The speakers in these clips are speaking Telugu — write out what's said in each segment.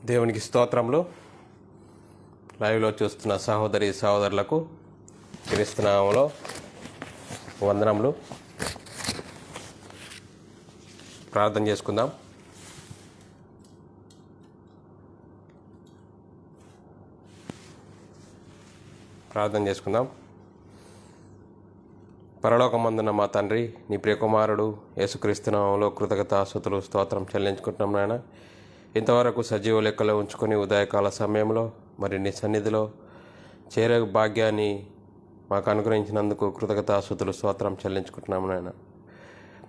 దేవునికి స్తోత్రములు. లైవ్లో చూస్తున్న సహోదరి సహోదరులకు క్రీస్తు నామములో వందనములు. ప్రార్థన చేసుకుందాం. పరలోకమందున్న మా తండ్రి, నీ ప్రియకుమారుడు యేసుక్రీస్తు నామములో కృతజ్ఞతాస్తుతులు స్తోత్రం చెల్లించుకుంటున్నాం నాయన. ఇంతవరకు సజీవ లెక్కలో ఉంచుకొని ఉదయకాల సమయంలో మరి నీ సన్నిధిలో చేరే భాగ్యాన్ని మాకు అనుగ్రహించినందుకు కృతజ్ఞతాస్తుతులు స్తోత్రం చెల్లించుకుంటున్నాము నాయన.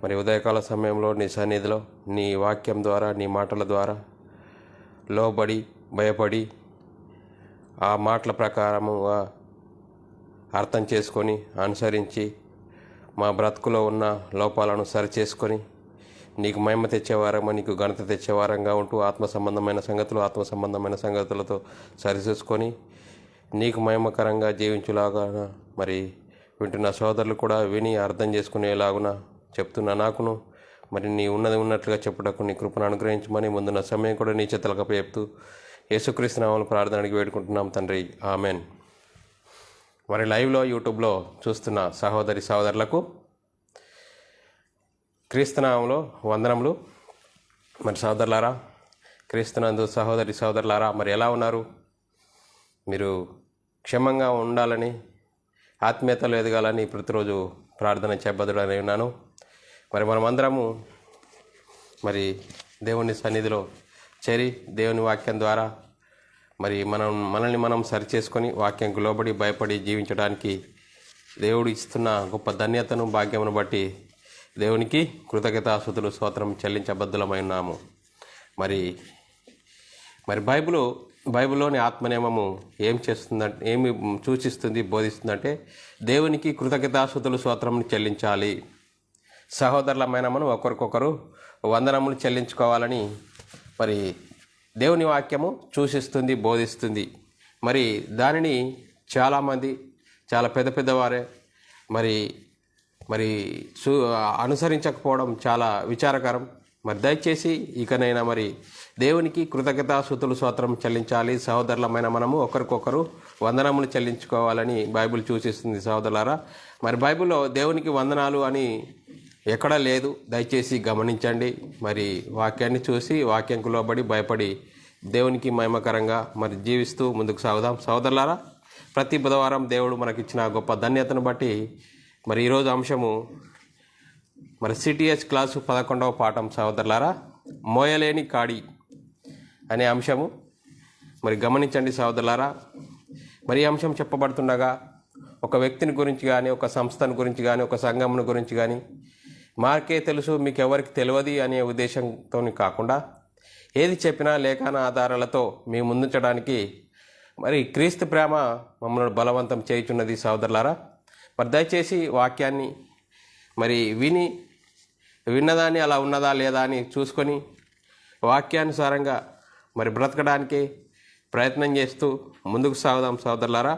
మరి ఉదయకాల సమయంలో నీ సన్నిధిలో నీ వాక్యం ద్వారా, నీ మాటల ద్వారా లోబడి భయపడి ఆ మాటల ప్రకారముగా అర్థం చేసుకొని అనుసరించి మా బ్రతుకులో ఉన్న లోపాలను సరిచేసుకొని నీకు మహిమ తెచ్చేవారమో, నీకు ఘనత తెచ్చేవారంగా ఉంటూ ఆత్మ సంబంధమైన సంగతులతో సరిచూసుకొని నీకు మహిమకరంగా జీవించులాగా మరి వింటున్న సోదరులు కూడా విని అర్థం చేసుకునేలాగున చెప్తున్న నాకును మరి నీ ఉన్నది ఉన్నట్లుగా చెప్పుటకు నీ కృపను అనుగ్రహించమని ముందున్న సమయం కూడా నీ చేతులకు చెప్తూ యేసుక్రీస్తు నామములో ప్రార్థనకి వేడుకుంటున్నాం తండ్రి, ఆమెన్. మరి లైవ్లో యూట్యూబ్లో చూస్తున్న సహోదరి సహోదరులకు క్రీస్తునామంలో వందనములు. మరి సహోదరులారా, క్రీస్తునందు సహోదరి సహోదరులారా, మరి ఎలా ఉన్నారు? మీరు క్షేమంగా ఉండాలని, ఆత్మీయతలో ఎదగాలని ప్రతిరోజు ప్రార్థన చేయబద్దుడని ఉన్నాను. మరి మనమందరము మరి దేవుని సన్నిధిలో చేరి దేవుని వాక్యం ద్వారా మరి మనల్ని మనం సరిచేసుకొని వాక్యంకు లోబడి భయపడి జీవించడానికి దేవుడు ఇస్తున్న గొప్ప ధన్యతను భాగ్యమును బట్టి దేవునికి కృతజ్ఞతాస్తుతులు స్తోత్రం చెల్లించబద్దులమై ఉన్నాము. మరి బైబిల్లోని ఆత్మనియమము ఏమి సూచిస్తుంది, బోధిస్తుందంటే దేవునికి కృతజ్ఞతాస్తుతులు స్తోత్రం చెల్లించాలి. సహోదరులమైన మనం ఒకరికొకరు వందనములు చెల్లించుకోవాలని మరి దేవుని వాక్యము సూచిస్తుంది, బోధిస్తుంది. మరి దానిని చాలామంది చాలా పెద్దవారే మరి అనుసరించకపోవడం చాలా విచారకరం. మరి దయచేసి ఇకనైనా మరి దేవునికి కృతజ్ఞతాస్తుతులు స్తోత్రం చెల్లించాలి. సహోదరులమైన మనము ఒకరికొకరు వందనములు చెల్లించుకోవాలని బైబిల్ సూచిస్తుంది సహోదరులారా. మరి బైబిల్లో దేవునికి వందనాలు అని ఎక్కడా లేదు, దయచేసి గమనించండి. మరి వాక్యాన్ని చూసి వాక్యంకు లోబడి భయపడి దేవునికి మహిమకరంగా మరి జీవిస్తూ ముందుకు సాగుదాం సహోదరులారా. ప్రతి బుధవారం దేవుడు మనకిచ్చిన గొప్ప ధన్యతను బట్టి మరి ఈరోజు అంశము మరి సిటిహెచ్ క్లాసు 11వ పాఠం సహోదరులారా, మోయలేని కాడి అనే అంశము. మరి గమనించండి సహోదరులారా. మరి ఈ అంశం చెప్పబడుతుండగా ఒక వ్యక్తిని గురించి కానీ, ఒక సంస్థను గురించి కానీ, ఒక సంఘమును గురించి కానీ మాకే తెలుసు మీకు ఎవరికి తెలియదు అనే ఉద్దేశంతో కాకుండా ఏది చెప్పినా లేఖన ఆధారాలతో మీ ముందుంచడానికి మరి క్రీస్తు ప్రేమ మమ్మల్ని బలవంతం చేయుచున్నది సహోదరులారా. మరి దయచేసి వాక్యాన్ని మరి విన్నదాన్ని అలా ఉన్నదా లేదా అని చూసుకొని వాక్యానుసారంగా మరి బ్రతకడానికి ప్రయత్నం చేస్తూ ముందుకు సాగుదాం సహోదరులారా.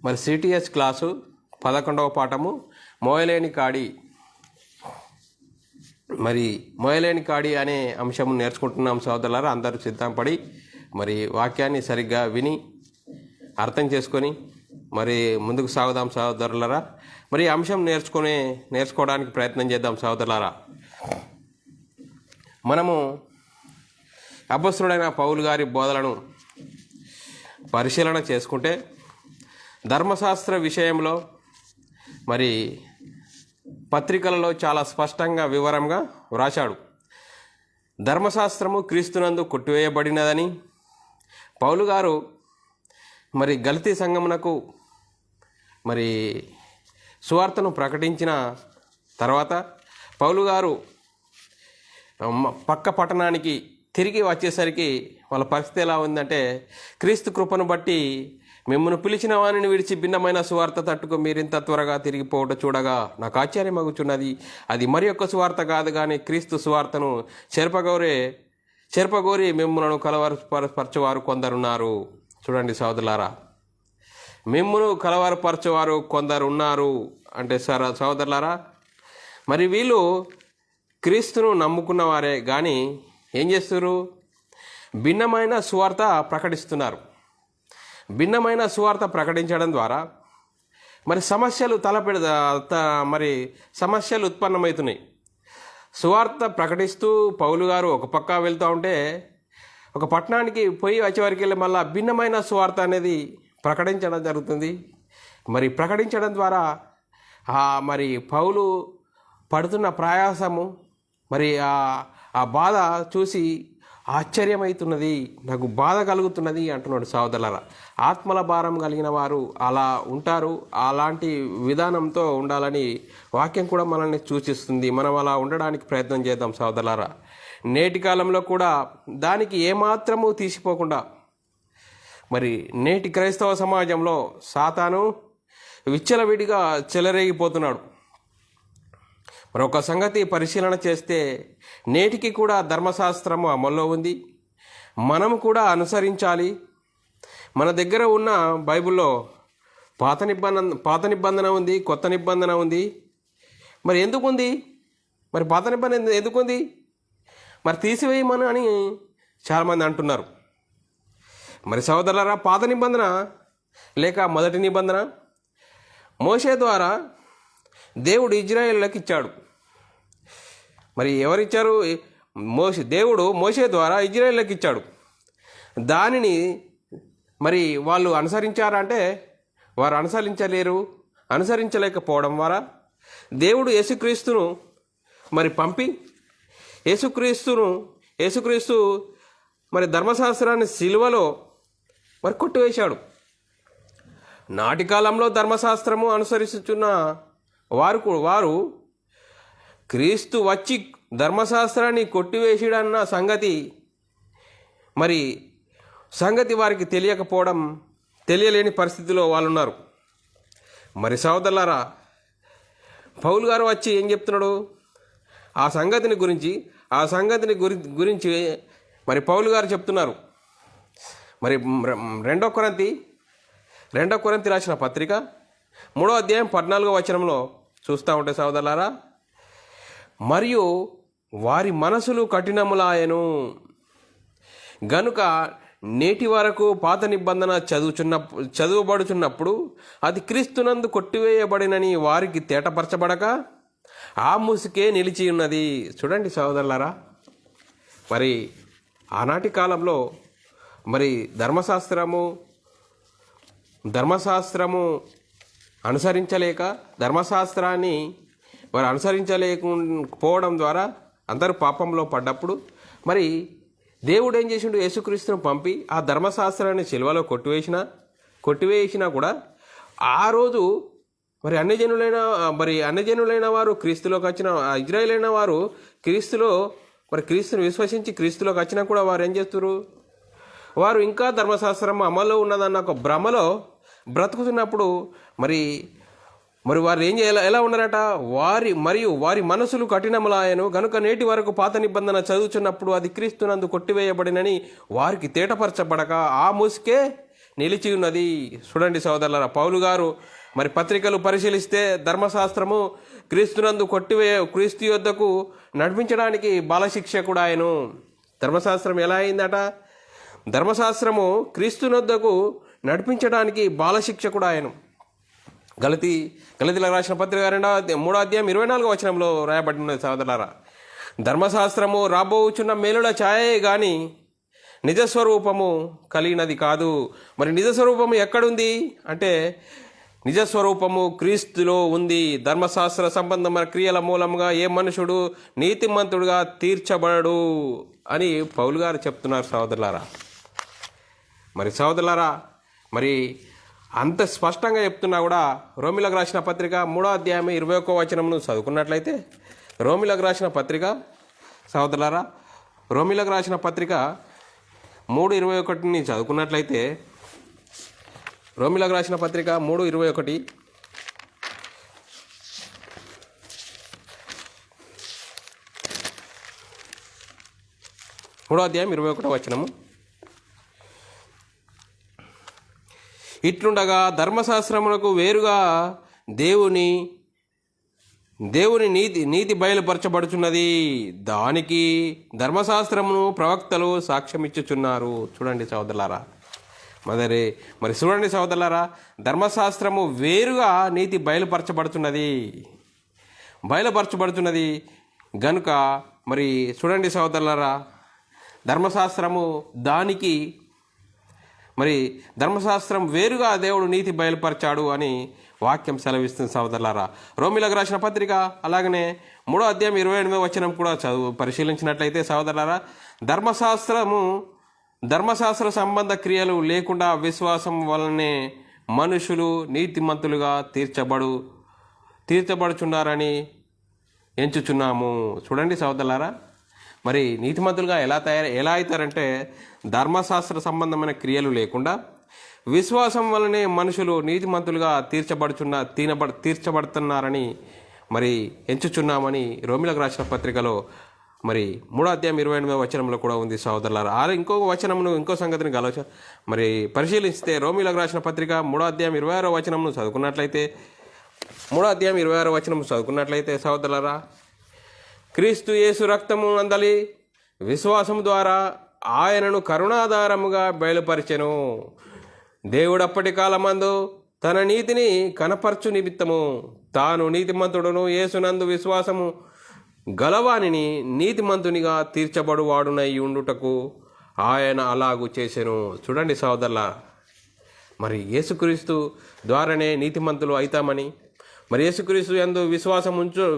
మరి సిటిహెచ్ క్లాసు 11వ పాఠము మోయలేని కాడి. మరి మోయలేని కాడి అనే అంశము నేర్చుకుంటున్నాం సహోదరులారా. అందరూ సిద్ధపడి మరి వాక్యాన్ని సరిగ్గా విని అర్థం చేసుకొని మరి ముందుకు సాగుదాం సహోదరులారా. మరి అంశం నేర్చుకోవడానికి ప్రయత్నం చేద్దాం సహోదరులారా. మనము అపొస్తలుడైన పౌలు గారి బోధలను పరిశీలన చేసుకుంటే ధర్మశాస్త్ర విషయంలో మరి పత్రికలలో చాలా స్పష్టంగా వివరంగా వ్రాశాడు. ధర్మశాస్త్రము క్రీస్తునందు కొట్టివేయబడినదని పౌలు గారు మరి గలతీ సంఘమునకు మరి సువార్తను ప్రకటించిన తర్వాత పౌలు గారు పక్క పట్టణానికి తిరిగి వచ్చేసరికి వాళ్ళ పరిస్థితి ఎలా ఉందంటే, క్రీస్తు కృపను బట్టి మిమ్మల్ని పిలిచిన వానిని విడిచి భిన్నమైన సువార్త తట్టుకు మీరింత త్వరగా తిరిగిపోవట చూడగా నాకు ఆశ్చర్యమగుచున్నది. అది మరి యొక్క సువార్త కాదు కానీ క్రీస్తు సువార్తను చెరపగోరి మిమ్మలను కలవరపరచువారు కొందరున్నారు. చూడండి సహోదరులారా, మిమ్మును కలవరపరచువారు కొందరున్నారు అంటే సహోదరులారా, మరి వీళ్ళు క్రీస్తును నమ్ముకున్న వారే కానీ ఏం చేస్తారు? భిన్నమైన సువార్త ప్రకటిస్తున్నారు. భిన్నమైన సువార్త ప్రకటించడం ద్వారా మరి సమస్యలు ఉత్పన్నమవుతున్నాయి. సువార్త ప్రకటిస్తూ పౌలు గారు ఒక పక్క వెళ్తూ ఉంటే ఒక పట్టణానికి పోయి వచ్చేవారికి వెళ్ళి మళ్ళీ భిన్నమైన సువార్త అనేది ప్రకటించడం జరుగుతుంది. మరి ప్రకటించడం ద్వారా మరి పౌలు పడుతున్న ప్రయాసము మరి ఆ బాధ చూసి ఆశ్చర్యమవుతున్నది, నాకు బాధ కలుగుతున్నది అంటున్నాడు. సోదరులారా, ఆత్మల భారం కలిగిన వారు అలా ఉంటారు. అలాంటి విధానంతో ఉండాలని వాక్యం కూడా మనల్ని సూచిస్తుంది. మనం అలా ఉండడానికి ప్రయత్నం చేద్దాం సోదరులారా. నేటి కాలంలో కూడా దానికి ఏమాత్రము తీసిపోకుండా మరి నేటి క్రైస్తవ సమాజంలో సాతాను విచ్చలవిడిగా చెలరేగిపోతున్నాడు. మరి ఒక సంగతి పరిశీలన చేస్తే నేటికి కూడా ధర్మశాస్త్రము అమల్లో ఉంది. మనము కూడా అనుసరించాలి. మన దగ్గర ఉన్న బైబిల్లో పాత నిబంధన ఉంది, కొత్త నిబంధన ఉంది. మరి ఎందుకుంది? మరి పాత నిబంధన ఎందుకుంది? మరి తీసివేయమని అని చాలామంది అంటున్నారు. మరి సోదరులారా, పాత నిబంధన లేక మొదటి నిబంధన మోషే ద్వారా దేవుడు ఇజ్రాయేలులకు ఇచ్చాడు. మరి ఎవరిచ్చారు? దేవుడు మోషే ద్వారా ఇజ్రాయేలులకు ఇచ్చాడు. దానిని మరి వాళ్ళు అనుసరించారంటే వారు అనుసరించలేకపోవడం ద్వారా దేవుడు యేసుక్రీస్తును మరి పంపి యేసుక్రీస్తు మరి ధర్మశాస్త్రాన్ని సిలువలో మరి కొట్టివేశాడు. నాటి కాలంలో ధర్మశాస్త్రము అనుసరిస్తున్న వారు క్రీస్తు వచ్చి ధర్మశాస్త్రాన్ని కొట్టివేసాడన్న సంగతి వారికి తెలియలేని పరిస్థితిలో వాళ్ళు ఉన్నారు. మరి సోదరులారా, పౌలు గారు వచ్చి ఏం చెప్తున్నాడు? ఆ సంగతిని గురించి మరి పౌలు గారు చెప్తున్నారు. మరి రెండో కొరింథీ రాసిన పత్రిక 3వ అధ్యాయం 14వ వచనంలో చూస్తూ ఉంటే సోదరులారా, మరియు వారి మనసులు కఠినములాయెను గనుక నేటి వరకు పాత నిబంధన చదువుబడుచున్నప్పుడు అది క్రీస్తునందు కొట్టివేయబడినని వారికి తేటపరచబడక ఆ ముసుకే నిలిచి ఉన్నది. చూడండి సోదరులారా, మరి ఆనాటి కాలంలో మరి ధర్మశాస్త్రము ధర్మశాస్త్రాన్ని వారు అనుసరించలేకపోవడం ద్వారా అందరూ పాపంలో పడ్డప్పుడు మరి దేవుడు ఏం చేసిండు? యేసుక్రీస్తును పంపి ఆ ధర్మశాస్త్రాన్ని సిలువలో కొట్టివేసినా కూడా ఆ రోజు మరి అన్యజనులైన వారు క్రీస్తులోకి వచ్చిన ఇజ్రాయేలైన వారు క్రీస్తును విశ్వసించి క్రీస్తులోకి వచ్చినా కూడా వారు ఏం చేస్తారు? వారు ఇంకా ధర్మశాస్త్రం అమల్లో ఉన్నదన్న ఒక భ్రమలో బ్రతుకుతున్నప్పుడు మరి వారు ఏం చేయాలి? ఎలా ఉన్నారట? వారి మనసులు కఠినములాయను గనుక నేటి వరకు పాత నిబంధన చదువుచున్నప్పుడు అది క్రీస్తునందు కొట్టివేయబడినని వారికి తేటపరచబడక ఆ ముసుకే నిలిచి ఉన్నది. చూడండి సోదరులారా, పౌలు గారు మరి పత్రికలు పరిశీలిస్తే ధర్మశాస్త్రము క్రీస్తు యొద్దకు నడిపించడానికి బాలశిక్షకుడు ఆయను. ధర్మశాస్త్రం ఎలా అయిందట? ధర్మశాస్త్రము క్రీస్తునొద్దకు నడిపించడానికి బాలశిక్షకుడు ఆయను. గలతీలకు రాసిన పత్రిక 3వ అధ్యాయం 24వ వచనంలో రాయబడినది సోదరులారా, ధర్మశాస్త్రము రాబోచున్న మేలుల ఛాయే గాని నిజస్వరూపము కలిగినది కాదు. మరి నిజస్వరూపము ఎక్కడుంది అంటే నిజస్వరూపము క్రీస్తులో ఉంది. ధర్మశాస్త్ర సంబంధమైన క్రియల మూలంగా ఏ మనుషుడు నీతిమంతుడుగా తీర్చబడడు అని పౌలు గారు చెప్తున్నారు సోదరులారా. మరి అంత స్పష్టంగా చెప్తున్నా కూడా రోమిలకు రాసిన పత్రిక 3వ అధ్యాయం 21వ వచనంను చదువుకున్నట్లయితే రోమిలకు రాసిన పత్రిక 3:21 చదువుకున్నట్లయితే రోమిలకు రాసిన పత్రిక 3:21 3వ అధ్యాయం 21వ వచనము, ఇట్లుండగా ధర్మశాస్త్రమునకు వేరుగా దేవుని దేవుని నీతి బయలుపరచబడుచున్నది, దానికి ధర్మశాస్త్రమును ప్రవక్తలు సాక్ష్యమిచ్చుచున్నారు. చూడండి సోదరులారా, మరి చూడండి సోదరులారా, ధర్మశాస్త్రము వేరుగా నీతి బయలుపరచబడుతున్నది గనుక మరి చూడండి సోదరులారా, ధర్మశాస్త్రం వేరుగా దేవుడు నీతి బయలుపరిచాడు అని వాక్యం సెలవిస్తుంది సోదరులారా. రోమిలకు రాసిన పత్రిక అలాగనే 3వ అధ్యాయం 28వ వచనం కూడా పరిశీలించినట్లయితే సోదరులారా, ధర్మశాస్త్ర సంబంధ క్రియలు లేకుండా విశ్వాసం వలనే మనుషులు నీతిమంతులుగా తీర్చబడుచున్నారని ఎంచుచున్నాము. చూడండి సోదరులారా, మరి నీతిమంతులుగా ఎలా అవుతారంటే ధర్మశాస్త్ర సంబంధమైన క్రియలు లేకుండా విశ్వాసం వలనే మనుషులు నీతిమంతులుగా తీర్చబడుతున్నారని మరి ఎంచుచున్నామని రోమిలకు రాసిన పత్రికలో మరి 3వ అధ్యాయం 28వ వచనంలో కూడా ఉంది సోదరులారా. ఇంకో సంగతిని మరి పరిశీలిస్తే రోమిలకు రాసిన పత్రిక 3వ అధ్యాయం 26వ వచనంను చదువుకున్నట్లయితే 3వ అధ్యాయం 26వ వచనం చదువుకున్నట్లయితే సోదరులారా, క్రీస్తు యేసు రక్తము అందలి విశ్వాసం ద్వారా ఆయనను కరుణాధారముగా బయలుపరిచెను. దేవుడప్పటి కాలమందు తన నీతిని కనపరచు నిమిత్తము తాను నీతిమంతుడును యేసునందు విశ్వాసము గలవానిని నీతిమంతునిగా తీర్చబడువాడునై ఉండుటకు ఆయన అలాగూ చేసెను. చూడండి సోదరులా, మరి యేసుక్రీస్తు ద్వారానే నీతిమంతులు అవుతామని, మరి యేసుక్రీస్తు యందు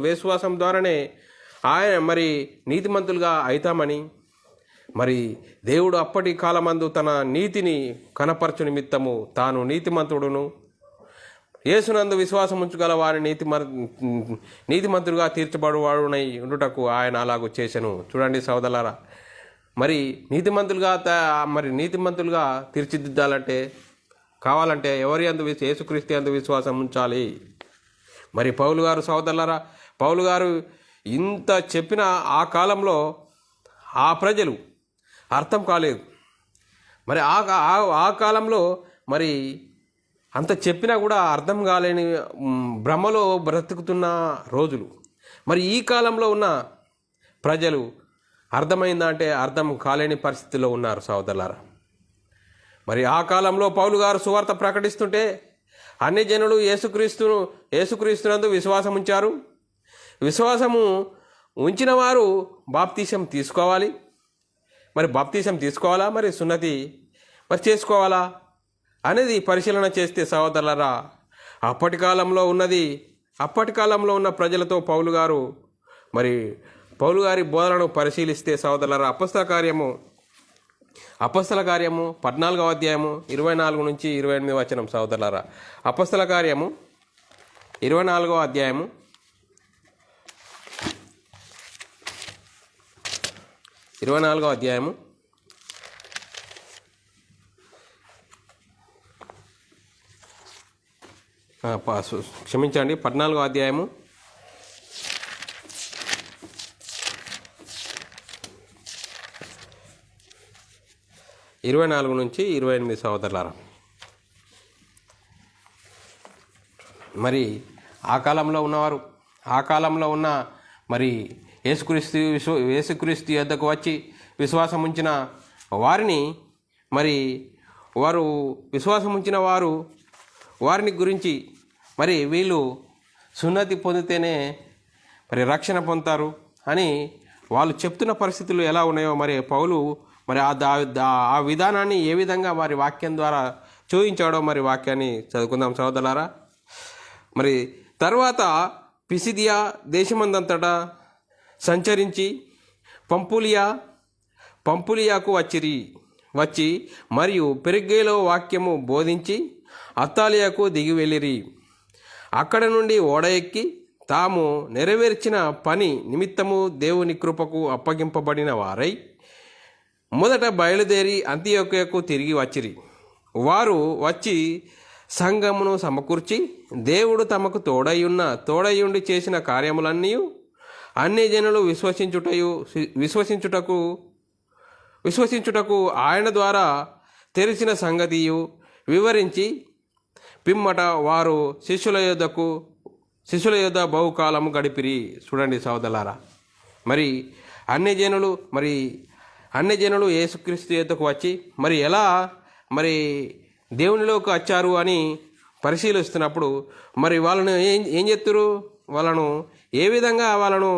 విశ్వాసం ద్వారానే ఆయన మరి నీతిమంతులుగా అవుతామని, మరి దేవుడు అప్పటి కాలమందు తన నీతిని కనపరచు నిమిత్తము తాను నీతిమంతుడును యేసునందు విశ్వాసం ఉంచగల వారిని నీతిమంతులుగా తీర్చబడువాడునై ఉండుటకు ఆయన అలాగూ చేసెను. చూడండి సోదరులారా, మరి నీతిమంతులుగా తీర్చిదిద్దాలంటే కావాలంటే ఎవరి యందు యేసుక్రీస్తు యందు విశ్వాసం ఉంచాలి. మరి పౌలు గారు ఇంత చెప్పిన ఆ కాలంలో ఆ ప్రజలు అర్థం కాలేదు. మరి ఆ కాలంలో మరి అంత చెప్పినా కూడా అర్థం కాలేని భ్రమలో బ్రతుకుతున్న రోజులు. మరి ఈ కాలంలో ఉన్న ప్రజలు అర్థమైందా అంటే అర్థం కాలేని పరిస్థితిలో ఉన్నారు సోదరులారా. మరి ఆ కాలంలో పౌలు గారు సువార్త ప్రకటిస్తుంటే అన్ని జనులు యేసుక్రీస్తునందు విశ్వాసం ఉంచారు. విశ్వాసము ఉంచిన వారు బాప్తీసం తీసుకోవాలి. మరి బాప్తీసం తీసుకోవాలా, మరి సున్నతి మరి చేసుకోవాలా అనేది పరిశీలన చేస్తే సహోదరులారా, అప్పటి కాలంలో ఉన్న ప్రజలతో పౌలు గారి బోధనను పరిశీలిస్తే సహోదరులారా, అపొస్తల కార్యము 14వ అధ్యాయము 24 నుంచి 28 వచనం సహోదరులారా. అపొస్తల కార్యము 24వ అధ్యాయము 14వ అధ్యాయము 14వ అధ్యాయము 24 నుంచి 28 సహోదరులారా. మరి ఆ కాలంలో ఉన్న మరి యేసుక్రీస్తు యొద్దకు వచ్చి విశ్వాసం ఉంచిన వారిని వారిని గురించి మరి వీళ్ళు సున్నతి పొందితేనే మరి రక్షణ పొందుతారు అని వాళ్ళు చెప్తున్న పరిస్థితులు ఎలా ఉన్నాయో మరి పౌలు మరి ఆ విధానాన్ని ఏ విధంగా వారి వాక్యం ద్వారా చూపించాడో మరి వాక్యాన్ని చదువుకుందాం సోదరులారా. మరి తర్వాత పిసిదియా దేశమందంతటా సంచరించి పంపులియాకు వచ్చి మరియు పెరిగ్గేలో వాక్యము బోధించి అత్తాలియాకు దిగి వెళ్ళిరి. అక్కడ నుండి ఓడ ఎక్కి తాము నెరవేర్చిన పని నిమిత్తము దేవుని కృపకు అప్పగింపబడిన వారై మొదట బయలుదేరి అంతియోక్యకు తిరిగి వచ్చిరి. వారు వచ్చి సంఘమును సమకూర్చి దేవుడు తమకు తోడయుండి చేసిన కార్యములన్నీ అన్ని జనులు విశ్వసించుటకు ఆయన ద్వారా తెరిచిన సంగతియు వివరించి పిమ్మట వారు శిష్యుల యొద్దకు శిష్యుల యొద్ద బహుకాలము గడిపిరి. చూడండి సోదరులారా, మరి అన్యజనులు యేసుక్రీస్తు యొద్దకు వచ్చి మరి ఎలా మరి దేవునిలోకి వచ్చారు అని పరిశీలిస్తున్నప్పుడు మరి వాళ్ళను ఏం చేస్తున్నారు, వాళ్ళను ఏ విధంగా వాళ్ళను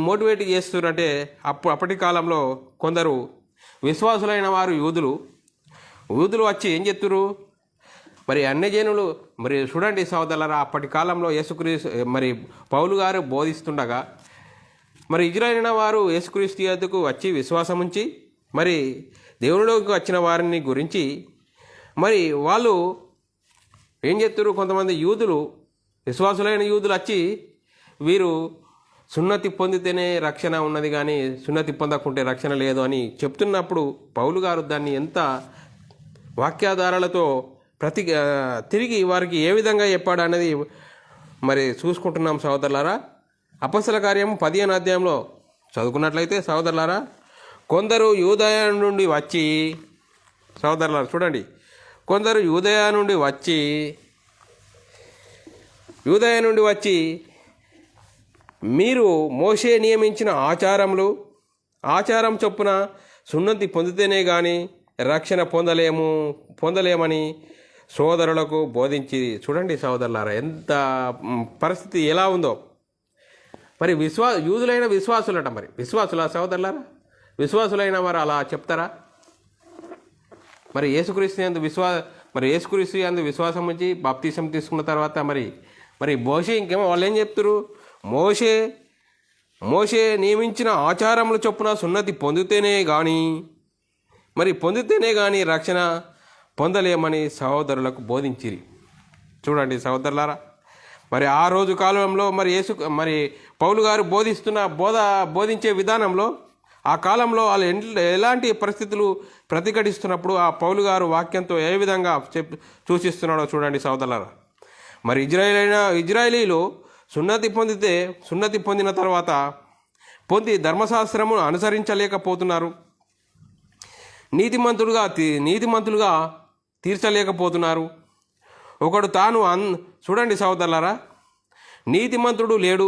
మోటివేట్ చేస్తున్నారంటే అప్పటి కాలంలో కొందరు విశ్వాసులైన వారు యూదులు వచ్చి ఏం చెప్తున్నారు, మరి అన్యజనులు మరి చూడండి సోదరులారా, అప్పటి కాలంలో యేసుక్రీస్తు మరి పౌలు గారు బోధిస్తుండగా మరి ఇజ్రాయేల్ వారు యేసుక్రీస్తు యొద్దకు వచ్చి విశ్వాసం ఉంచి మరి దేవునిలోకి వచ్చిన వారిని గురించి మరి వాళ్ళు ఏం చెప్తారు, కొంతమంది విశ్వాసులైన యూదులు వచ్చి వీరు సున్నతి పొందితేనే రక్షణ ఉన్నది కానీ సున్నతి పొందకుంటే రక్షణ లేదు అని చెప్తున్నప్పుడు పౌలు గారు దాన్ని ఎంత వాక్యాధారాలతో తిరిగి వారికి ఏ విధంగా చెప్పాడు అనేది మరి చూసుకుంటున్నాం సోదరులారా. అపొస్తల కార్యం 15వ అధ్యాయంలో చదువుకున్నట్లయితే సోదరులారా, కొందరు యూదయ నుండి వచ్చి సోదరులారా చూడండి, కొందరు యూదయ నుండి వచ్చి మీరు మోషే నియమించిన ఆచారం చొప్పున సున్నతి పొందితేనే కానీ రక్షణ పొందలేమని సోదరులకు బోధించి. చూడండి సోదరులారా, ఎంత పరిస్థితి ఎలా ఉందో. మరి యూదులైన విశ్వాసులట, మరి విశ్వాసుల సోదరులారా, విశ్వాసులైన వారు అలా చెప్తారా? మరి యేసుక్రీస్తు యందు విశ్వాసం ఉంచి బాప్తీసం తీసుకున్న తర్వాత మరి మోషే ఇంకేమో వాళ్ళు ఏం చెప్తారు, మోషే నియమించిన ఆచారముల చొప్పున సున్నతి పొందితేనే కానీ రక్షణ పొందలేమని సహోదరులకు బోధించిరి. చూడండి సహోదరులారా, మరి ఆ రోజు కాలంలో మరి పౌలు గారు బోధించే విధానంలో ఆ కాలంలో వాళ్ళు ఎలాంటి పరిస్థితులు ప్రతిఘటిస్తున్నప్పుడు ఆ పౌలు గారు వాక్యంతో ఏ విధంగా సూచిస్తున్నాడో చూడండి సహోదరులారా. మరి ఇజ్రాయేలీలు సున్నతి పొందిన తర్వాత ధర్మశాస్త్రమును అనుసరించలేకపోతున్నారు, నీతిమంతులుగా తీర్చలేకపోతున్నారు. ఒకడు తాను చూడండి సహోదరులారా, నీతిమంతుడు లేడు,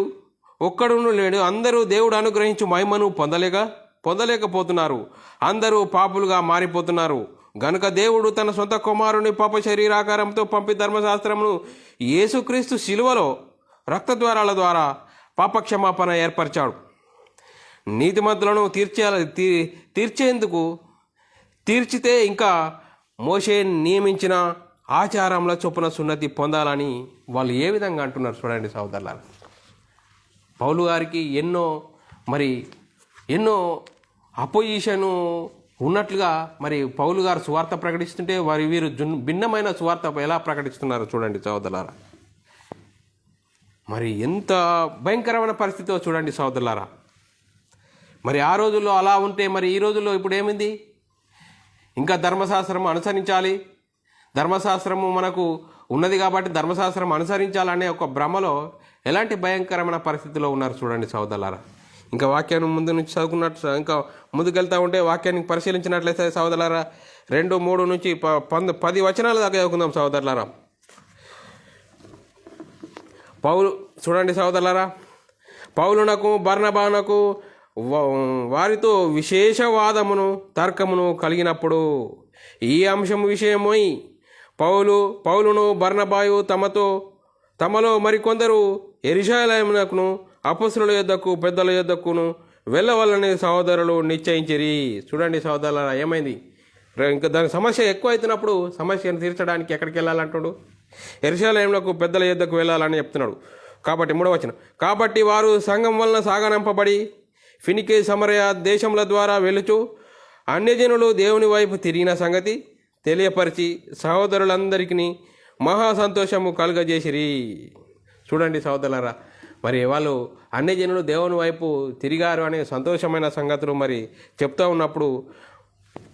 ఒక్కడును లేడు. అందరూ దేవుడు అనుగ్రహించు మహిమను పొందలేకపోతున్నారు. అందరూ పాపులుగా మారిపోతున్నారు. గనుక దేవుడు తన సొంత కుమారుని పాప శరీరాకారంతో పంపి ధర్మశాస్త్రమును యేసుక్రీస్తు శిలువలో రక్తద్వారాల ద్వారా పాపక్షమాపణ ఏర్పరిచాడు. నీతిమంతులను తీర్చితే ఇంకా మోషే నియమించిన ఆచారంలో చొప్పున సున్నతి పొందాలని వాళ్ళు ఏ విధంగా అంటున్నారు చూడండి సహోదరులారా. పౌలు గారికి ఎన్నో అపోజిషను ఉన్నట్లుగా మరి పౌలు గారు సువార్త ప్రకటిస్తుంటే వీరు భిన్నమైన సువార్త ఎలా ప్రకటిస్తున్నారో చూడండి సహోదరులారా. మరి ఎంత భయంకరమైన పరిస్థితితో చూడండి సహోదరులారా. మరి ఆ రోజుల్లో అలా ఉంటే మరి ఈ రోజుల్లో ఇప్పుడు ఏమైంది, ఇంకా ధర్మశాస్త్రం అనుసరించాలి, ధర్మశాస్త్రము మనకు ఉన్నది కాబట్టి ధర్మశాస్త్రం అనుసరించాలనే ఒక భ్రమలో ఎలాంటి భయంకరమైన పరిస్థితిలో ఉన్నారు చూడండి సహోదరులారా. ఇంకా వాక్యాన్ని ముందు నుంచి చదువుకున్నట్టు ఇంకా ముందుకెళ్తా ఉంటే వాక్యాన్ని పరిశీలించినట్లయితే సహోదరులారా 2:3 నుంచి 10 వచనాల దాకా చదువుకుందాం సహోదరులారా. చూడండి సహోదరులారా, పౌలునకు బర్నబానకు వారితో విశేషవాదమును తర్కమును కలిగినప్పుడు ఈ అంశం విషయమై పౌలును బర్నబాయు తమలో మరికొందరు యెరూషలేమునకును అపొస్తలుల యొద్దకు పెద్దల యొద్దకును వెళ్ళవలని సహోదరులు నిశ్చయించిరి. చూడండి సహోదరులారా, ఏమైంది, ఇంకా దాని సమస్య ఎక్కువ అవుతున్నప్పుడు సమస్యను తీర్చడానికి ఎక్కడికి వెళ్ళాలంటాడు, యెరూషలేమునకు పెద్దల యొద్దకు వెళ్ళాలని చెప్తున్నాడు. కాబట్టి 3వ వచనం, కాబట్టి వారు సంఘం వలన సాగనంపబడి ఫినికే సమరయ దేశముల ద్వారా వెలుచు అన్యజనులు దేవుని వైపు తిరిగిన సంగతి తెలియపరిచి సహోదరులందరికీ మహా సంతోషము కలుగజేసిరి. చూడండి సహోదరులారా, మరి వాళ్ళు అన్యజనులు దేవుని వైపు తిరిగారు అనే సంతోషమైన సంగతులు మరి చెప్తూ ఉన్నప్పుడు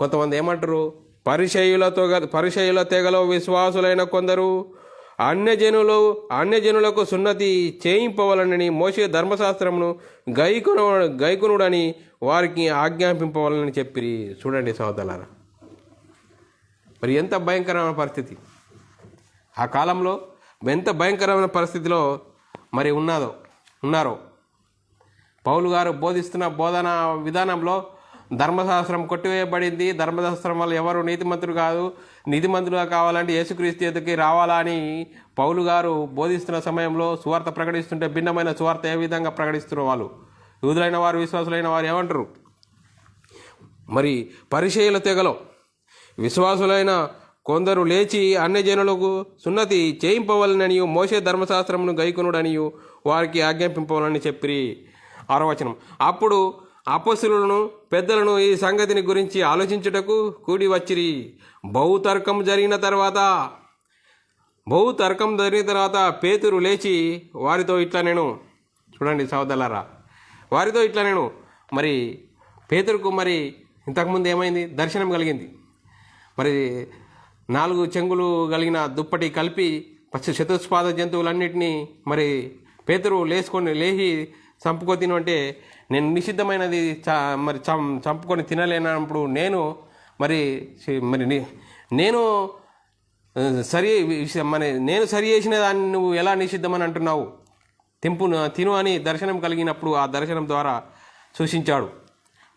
కొంతమంది ఏమంటారు, పరిసయ్యుల తెగలో విశ్వాసులైన కొందరు అన్యజనులకు సున్నతి చేయింపవలనని మోషే ధర్మశాస్త్రమును గైకొనుడని వారికి ఆజ్ఞాపింపవాలని చెప్పిరి. చూడండి సహోదరులారా, మరి ఎంత భయంకరమైన పరిస్థితి ఆ కాలంలో, ఎంత భయంకరమైన పరిస్థితిలో మరి ఉన్నారో పౌలు గారు బోధిస్తున్న బోధన విధానంలో ధర్మశాస్త్రం కొట్టివేయబడింది. ధర్మశాస్త్రం వల్ల ఎవరు నీతిమంతుడు కాదు, నీతిమంతులుగా కావాలంటే యేసుక్రీస్తు ఎదుటికి రావాలా అని పౌలు గారు బోధిస్తున్న సమయంలో సువార్త ప్రకటిస్తుంటే భిన్నమైన సువార్త ఏ విధంగా ప్రకటిస్తున్నారు వాళ్ళు? యూదులైన వారు, విశ్వాసులైన వారు ఏమంటారు? మరి పరిచయుల తెగలో విశ్వాసులైన కొందరు లేచి అన్యజనులకు సున్నతి చేయింపవలననియు మోషే ధర్మశాస్త్రమును గైకొనుడనియు వారికి ఆజ్ఞాపింపవాలని చెప్పిరి. 6వ వచనం. అప్పుడు అపొస్తలులను పెద్దలను ఈ సంగతిని గురించి ఆలోచించుటకు కూడి వచ్చిరి. బహుతర్కం జరిగిన తర్వాత పేతురు లేచి వారితో ఇట్లా నేను చూడండి సోదరులారా, వారితో ఇట్లా నేను మరి పేతురుకు మరి ఇంతకుముందు ఏమైంది? దర్శనం కలిగింది. మరి 4 చెంగులు కలిగిన దుప్పటి కలిపి చతుష్పాద జంతువులన్నిటినీ మరి పేతురు లేచి చంపుకొని తిను అంటే నేను నిషిద్ధమైనది మరి చంపుకొని తినలేనప్పుడు నేను సరి చేసిన దాన్ని నువ్వు ఎలా నిషిద్ధమని అంటున్నావు? తిను అని దర్శనం కలిగినప్పుడు ఆ దర్శనం ద్వారా సూచించాడు.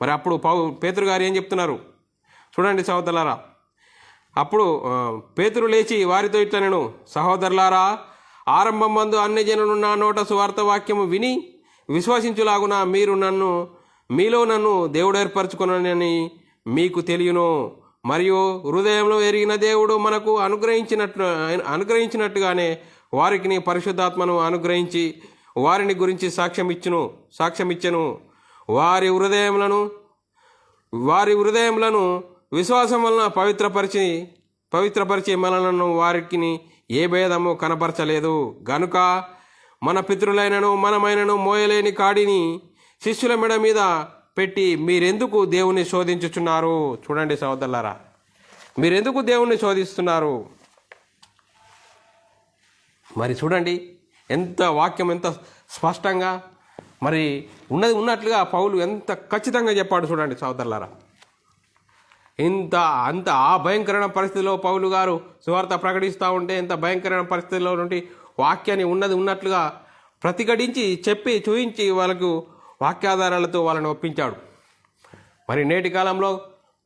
మరి అప్పుడు పేతురు గారు ఏం చెప్తున్నారు చూడండి సహోదరులారా. అప్పుడు పేతురు లేచి వారితో ఇట్లా నేను, సహోదరులారా, ఆరంభం మందు అన్యజనులు నా నోట సువార్త వాక్యము విని విశ్వసించులాగున మీలో నన్ను దేవుడు ఏర్పరచుకునని మీకు తెలియను. మరియు హృదయంలో ఎరిగిన దేవుడు మనకు అనుగ్రహించినట్టుగానే వారికి పరిశుద్ధాత్మను అనుగ్రహించి వారిని గురించి సాక్ష్యమిచ్చెను. వారి హృదయములను విశ్వాసం వలన పవిత్రపరిచి మనలను వారికి ఏ భేదము కనపరచలేదు. గనుక మన పితరులైనను మనమైనను మోయలేని కాడిని శిష్యుల మెడ మీద పెట్టి మీరెందుకు దేవుణ్ణి శోధించుచున్నారు? చూడండి సహోదరులారా, మీరెందుకు దేవుణ్ణి శోధిస్తున్నారు? మరి చూడండి ఎంత వాక్యం ఎంత స్పష్టంగా మరి ఉన్నట్లుగా పౌలు ఎంత ఖచ్చితంగా చెప్పాడు. చూడండి సహోదరులారా, అంత ఆ భయంకరమైన పరిస్థితిలో పౌలు గారు సువార్త ప్రకటిస్తూ ఉంటే ఎంత భయంకరమైన పరిస్థితిలో నుండి వాక్యాన్ని ఉన్నట్లుగా ప్రతిఘటించి చెప్పి చూయించి వాళ్ళకు వాక్యాధారాలతో వాళ్ళని ఒప్పించాడు. మరి నేటి కాలంలో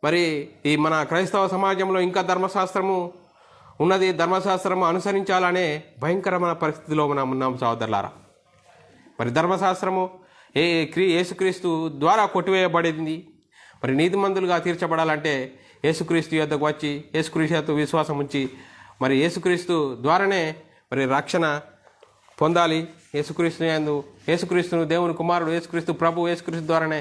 మరి ఈ మన క్రైస్తవ సమాజంలో ఇంకా ధర్మశాస్త్రము ఉన్నది, ధర్మశాస్త్రము అనుసరించాలనే భయంకరమైన పరిస్థితిలో మనం ఉన్నాం సహోదరులారా. మరి ధర్మశాస్త్రము యేసుక్రీస్తు ద్వారా కొట్టివేయబడింది. మరి నీతిమంతులుగా తీర్చబడాలంటే యేసుక్రీస్తు యొద్దకు వచ్చి యేసుక్రీస్తు విశ్వాసం ఉంచి మరి యేసుక్రీస్తు ద్వారానే మరి రక్షణ పొందాలి. యేసుక్రీస్తును దేవుని కుమారుడు యేసుక్రీస్తు ప్రభు యేసుక్రీస్తు ద్వారానే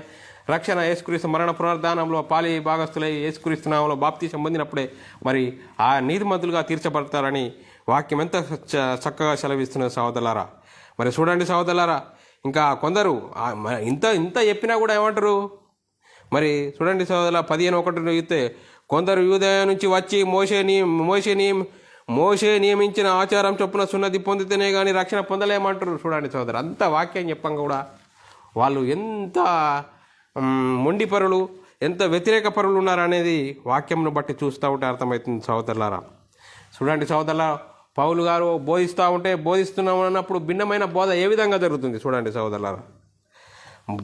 రక్షణ, యేసుక్రీస్తు మరణ పునరుద్ధానంలో పాలి భాగస్థులై యేసుక్రీస్తు నామములో బాప్తీసం పొందినప్పుడే మరి ఆ నీతిమంతులుగా తీర్చబడతారని వాక్యం ఎంత చక్కగా సెలవిస్తున్న సహోదరులారా. మరి చూడండి సహోదరులారా, ఇంకా కొందరు ఇంత చెప్పినా కూడా ఏమంటారు? మరి చూడండి సహోదరుల 15:1 చూస్తే, కొందరు యూదయ నుంచి వచ్చి మోషే నియమించిన ఆచారం చొప్పున సున్నతి పొందితేనే కానీ రక్షణ పొందలేమంటారు. చూడండి సోదరు, అంత వాక్యం చెప్పంగా కూడా వాళ్ళు ఎంత మొండి పరులు, ఎంత వ్యతిరేక పరులు ఉన్నారనేది వాక్యంను బట్టి చూస్తూ ఉంటే అర్థమవుతుంది సహోదరులారా. చూడండి సహోదరుల, పౌలు గారు బోధిస్తున్నాం అన్నప్పుడు భిన్నమైన బోధ ఏ విధంగా జరుగుతుంది చూడండి సహోదరులారా.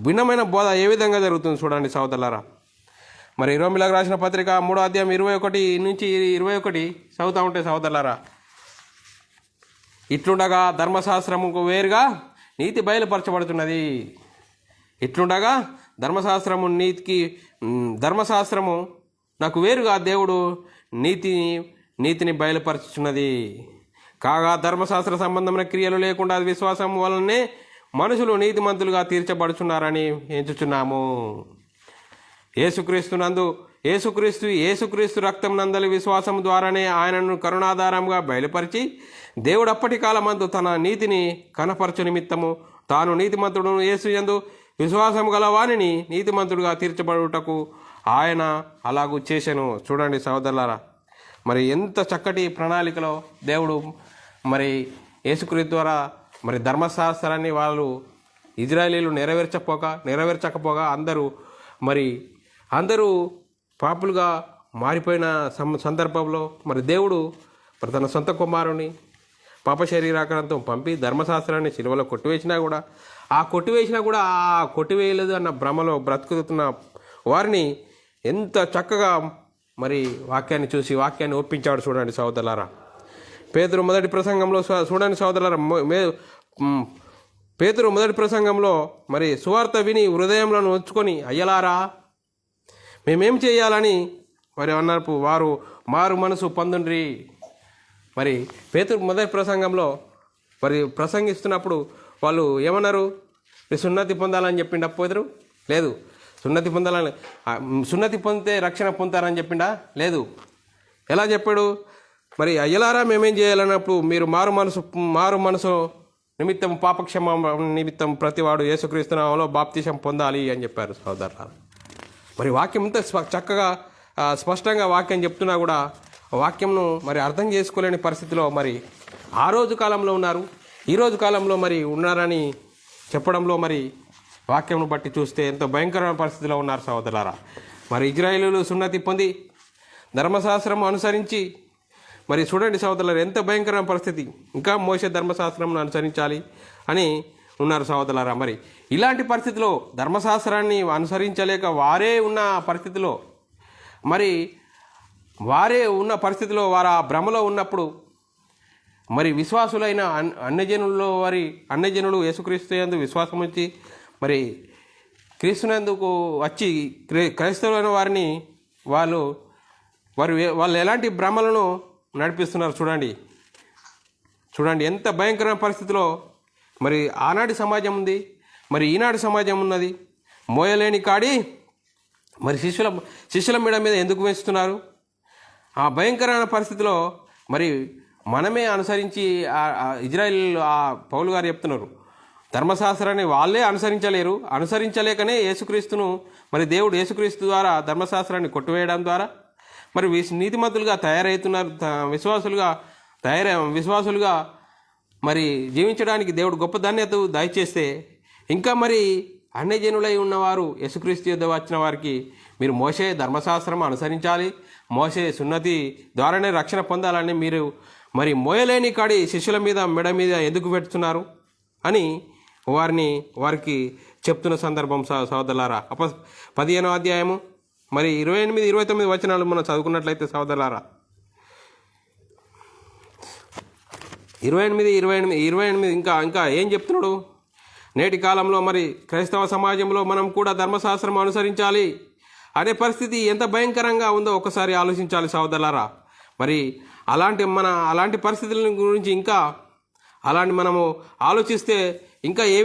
భిన్నమైన బోధ ఏ విధంగా జరుగుతుంది చూడండి సహోదరులారా. మరి రోమిలకు రాసిన పత్రిక 3వ అధ్యాయం 21 నుంచి 21 చదువుతూ ఉంటే సహోదరులారా, ఇట్లుండగా ధర్మశాస్త్రముకు వేరుగా నీతి బయలుపరచబడుతున్నది. ఇట్లుండగా ధర్మశాస్త్రము నాకు వేరుగా దేవుడు నీతిని బయలుపరచుచున్నది. కాగా ధర్మశాస్త్ర సంబంధమైన క్రియలు లేకుండా విశ్వాసం వలనే మనుషులు నీతిమంతులుగా తీర్చబడుచున్నారని ఎంచుచున్నాము. యేసుక్రీస్తు రక్తం నందలి విశ్వాసం ద్వారానే ఆయనను కరుణాధారంగా బయలుపరిచి దేవుడు అప్పటి కాలమందు తన నీతిని కనపరచు నిమిత్తము తాను నీతిమంతుడును యేసు యందు విశ్వాసం గల వానిని నీతిమంతుడుగా తీర్చబడుటకు ఆయన అలాగూ చేశాను. చూడండి సహోదరులారా, మరి ఎంత చక్కటి ప్రణాళికలో దేవుడు మరి యేసుక్రీస్తు ద్వారా మరి ధర్మశాస్త్రాన్ని వాళ్ళు ఇజ్రాయేలీలు నెరవేర్చకపోగా అందరూ పాపులుగా మారిపోయిన సందర్భంలో మరి దేవుడు మరి తన సొంత కుమారుని పాప శరీరాకారంతం పంపి ధర్మశాస్త్రాన్ని శిలువలో కొట్టివేసినా కూడా ఆ కొట్టివేయలేదు అన్న భ్రమలో బ్రతుకుతున్న వారిని ఎంత చక్కగా మరి వాక్యాన్ని చూసి వాక్యాన్ని ఒప్పించాడు చూడండి సోదరులారా. పేతురు మొదటి ప్రసంగంలో చూడండి సోదరులారా, పేతురు మొదటి ప్రసంగంలో మరి సువార్త విని హృదయంలో ఉంచుకొని అయ్యలారా మేమేం చేయాలని మరి అన్నారు. వారు మారు మనసు పొందుండ్రి. మరి పేతురు మొదటి ప్రసంగంలో మరి ప్రసంగిస్తున్నప్పుడు వాళ్ళు ఏమన్నారు? సున్నతి పొందాలని చెప్పిండా పేతురు? లేదు. సున్నతి పొందితే రక్షణ పొందుతారని చెప్పిండా? లేదు. ఎలా చెప్పాడు? మరి అయ్యలారా మేమేం చేయాలన్నప్పుడు మీరు మారు మనసు నిమిత్తం పాపక్షమ నిమిత్తం ప్రతివాడు యేసుక్రీస్తు నామములో బాప్తిసం పొందాలి అని చెప్పారు సోదరులారా. మరి వాక్యం ఇంత చక్కగా స్పష్టంగా వాక్యం చెప్తున్నా కూడా వాక్యంను మరి అర్థం చేసుకోలేని పరిస్థితిలో మరి ఆ రోజు కాలంలో ఉన్నారు, ఈ రోజు కాలంలో మరి ఉన్నారని చెప్పడంలో మరి వాక్యంను బట్టి చూస్తే ఎంతో భయంకరమైన పరిస్థితిలో ఉన్నారు సోదరులారా. మరి ఇజ్రాయేలీయులు సున్నతి పొంది ధర్మశాస్త్రం అనుసరించి మరి చూడండి సోదరులారా ఎంత భయంకరమైన పరిస్థితి. ఇంకా మోషే ధర్మశాస్త్రం అనుసరించాలి అని ఉన్నారు సోదరులారా. మరి ఇలాంటి పరిస్థితిలో ధర్మశాస్త్రాన్ని అనుసరించలేక వారే ఉన్న పరిస్థితిలో వారు ఆ భ్రమలో ఉన్నప్పుడు మరి విశ్వాసులైన అన్యజనులు యేసుక్రీస్తు యందు విశ్వాసం వచ్చి మరి క్రీస్తునందుకు వచ్చి క్రైస్తవులైన వారిని వాళ్ళు ఎలాంటి భ్రమలను నడిపిస్తున్నారు చూడండి ఎంత భయంకరమైన పరిస్థితిలో మరి ఆనాటి సమాజం ఉంది, మరి ఈనాటి సమాజం ఉన్నది. మోయలేని కాడి మరి శిష్యుల మీద ఎందుకు వేస్తున్నారు? ఆ భయంకరమైన పరిస్థితిలో మరి మనమే అనుసరించి ఇజ్రాయిల్ పౌలు గారు చెప్తున్నారు, ధర్మశాస్త్రాన్ని వాళ్ళే అనుసరించలేకనే యేసుక్రీస్తును మరి దేవుడు యేసుక్రీస్తు ద్వారా ధర్మశాస్త్రాన్ని కొట్టివేయడం ద్వారా మరి నీతిమంతులుగా తయారవుతున్నారు. విశ్వాసులుగా మరి జీవించడానికి దేవుడు గొప్ప ధన్యత దయచేస్తే ఇంకా మరి అన్యజనులై ఉన్నవారు యేసుక్రీస్తు యొద్ద వచ్చిన వారికి మీరు మోషే ధర్మశాస్త్రం అనుసరించాలి, మోషే సున్నతి ద్వారానే రక్షణ పొందాలని మీరు మరి మోయలేని కాడి శిష్యుల మెడ మీద ఎందుకు పెడుతున్నారు అని వారికి చెప్తున్న సందర్భం సోదరులారా. 15వ అధ్యాయము మరి 28-29 వచనాలు మనం చదువుకున్నట్లయితే సోదరులారా, 28 ఇంకా ఏం చెప్తున్నాడు? నేటి కాలంలో మరి క్రైస్తవ సమాజంలో మనం కూడా ధర్మశాస్త్రం అనుసరించాలి అనే పరిస్థితి ఎంత భయంకరంగా ఉందో ఒకసారి ఆలోచించాలి సోదరులారా. మరి అలాంటి పరిస్థితుల గురించి ఇంకా అలాంటి మనము ఆలోచిస్తే ఇంకా ఏ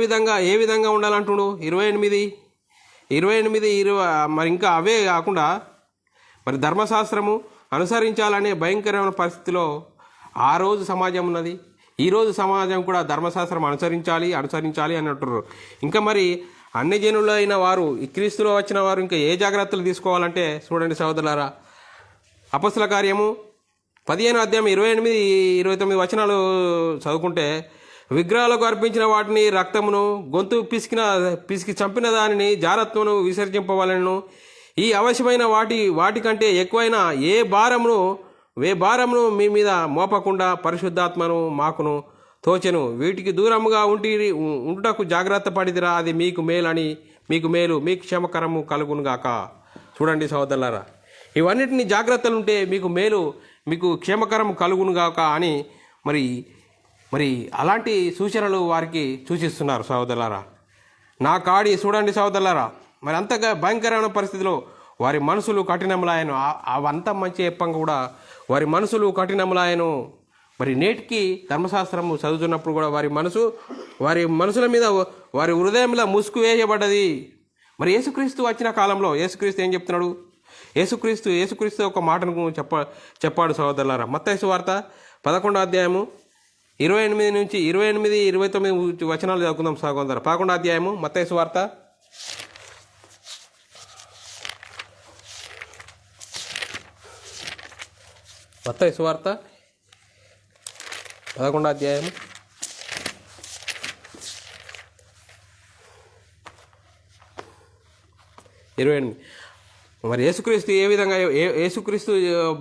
విధంగా ఉండాలంటుడు 28 మరి ఇంకా అవే కాకుండా మరి ధర్మశాస్త్రము అనుసరించాలనే భయంకరమైన పరిస్థితిలో ఆ రోజు సమాజం ఉన్నది. ఈరోజు సమాజం కూడా ధర్మశాస్త్రం అనుసరించాలి అని అంటున్నారు. ఇంకా మరి అన్యజనులైన వారు ఈ క్రీస్తులో వచ్చిన వారు ఇంకా ఏ జాగ్రత్తలు తీసుకోవాలంటే చూడండి సోదరులారా, అపొస్తలుల కార్యము 15వ అధ్యాయం 28-29 వచనాలు చదువుకుంటే, విగ్రహాలకు అర్పించిన వాటిని రక్తమును గొంతు పిసికి చంపిన దానిని జారత్వమును విసర్జింపవలెను. ఈ అవశ్యమైన వాటికంటే ఎక్కువైన ఏ భారమును మీ మీద మోపకుండా పరిశుద్ధాత్మను మాకును తోచెను. వీటికి దూరముగా ఉంటుటకు జాగ్రత్త పడిదిరా, అది మీకు మీకు క్షేమకరము కలుగునుగాక. చూడండి సోదరులారా, ఇవన్నిటిని జాగ్రత్తలుంటే మీకు క్షేమకరం కలుగునుగాక అని మరి అలాంటి సూచనలు వారికి సూచిస్తున్నారు సోదరులారా. నా కాడి చూడండి సోదరులారా, మరి అంతగా భయంకరమైన పరిస్థితిలో వారి మనసులు కఠినములాయను. అవంతా మంచి చెప్పంగా కూడా వారి మనసులు కఠినములాయను. మరి నేటికి ధర్మశాస్త్రము చదువుతున్నప్పుడు కూడా వారి మనసుల మీద వారి హృదయంలో ముసుగు వేయబడ్డది. మరి యేసుక్రీస్తు వచ్చిన కాలంలో యేసుక్రీస్తు ఏం చెప్తున్నాడు? యేసుక్రీస్తు ఒక మాటను చెప్పాడు సోదరులారా. మత్తయి సువార్త 11వ అధ్యాయము 28-29 వచనాలు చదువుకుందాం సోదరులారా. 11వ అధ్యాయము మత్తయి సువార్త 11వ అధ్యాయము 28. మరి యేసుక్రీస్తు ఏ విధంగా యేసుక్రీస్తు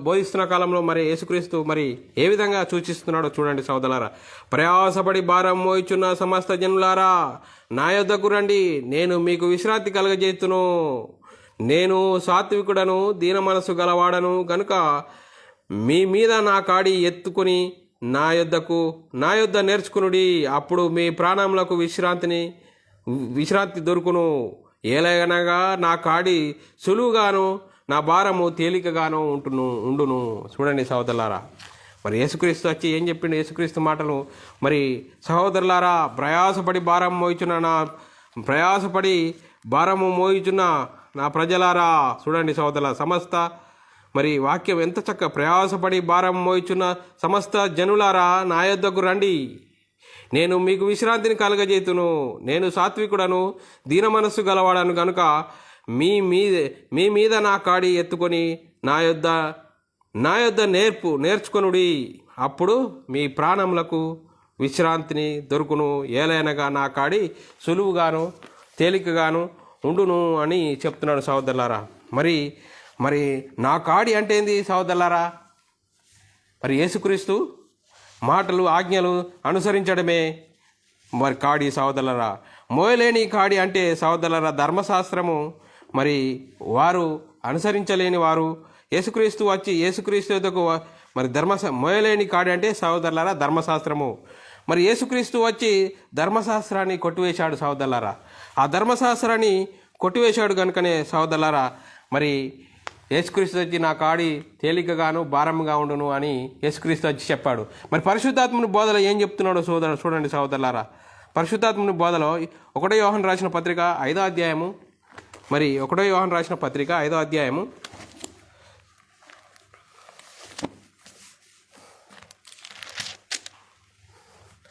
బోధిస్తున్న కాలంలో మరి యేసుక్రీస్తు మరి ఏ విధంగా సూచిస్తున్నాడో చూడండి సోదరులారా. ప్రయాసపడి భారం మోయిచున్న సమస్త జనులారా నా యొద్దకు రండి, నేను మీకు విశ్రాంతి కలగజేతును. నేను సాత్వికుడను, దీన మనసు గలవాడను గనుక మీ మీద నా కాడి ఎత్తుకుని నా యొద్ద నేర్చుకునుడి, అప్పుడు మీ ప్రాణములకు విశ్రాంతి దొరుకును. ఏలగనగా నా కాడి సులువుగాను నా భారము తేలికగాను ఉండును. చూడండి సహోదరులారా, మరి యేసుక్రీస్తు వచ్చి ఏం చెప్పిండు? యేసుక్రీస్తు మాటలు మరి సహోదరులారా, ప్రయాసపడి భారము మోయిచున్న నా ప్రజలారా, చూడండి సహోదరులారా, సమస్త మరి వాక్యం ఎంత చక్క, ప్రయాసపడి భారం మోయిచున్న సమస్త జనులారా నా యొద్దకు రండి, నేను మీకు విశ్రాంతిని కలగజేతును. నేను సాత్వికుడను, దీన మనస్సు గలవాడను గనుక మీ మీద నా కాడి ఎత్తుకొని నా యొద్ద నేర్చుకొనుడి, అప్పుడు మీ ప్రాణములకు విశ్రాంతిని దొరుకును. ఏలైనగా నా కాడి సులువుగాను తేలికగాను ఉండును అని చెప్తున్నాడు సహోదరులారా. మరి నా కాడి అంటే ఏంది సహోదరులారా? మరి యేసుక్రీస్తు మాటలు ఆజ్ఞలు అనుసరించడమే మరి కాడి సహోదరులారా. మోయలేని కాడి అంటే సహోదరులారా ధర్మశాస్త్రము. మరి వారు అనుసరించలేని వారు యేసుక్రీస్తుకు మరి మోయలేని కాడి అంటే సహోదరులారా ధర్మశాస్త్రము. మరి యేసుక్రీస్తు వచ్చి ధర్మశాస్త్రాన్ని కొట్టివేశాడు సహోదరులారా. ఆ ధర్మశాస్త్రాన్ని కొట్టివేశాడు కనుకనే సహోదరులారా మరి యేసుక్రీస్తు వచ్చి నా కాడి తేలికగాను భారంగా ఉండును అని యేసుక్రీస్తు వచ్చి చెప్పాడు. మరి పరిశుద్ధాత్మని బోధలో ఏం చెప్తున్నాడో చూడండి సహోదరులారా. పరిశుద్ధాత్మని బోధలో 1 యోహాను రాసిన పత్రిక 5వ అధ్యాయము, మరి 1 యోహాను రాసిన పత్రిక 5వ అధ్యాయము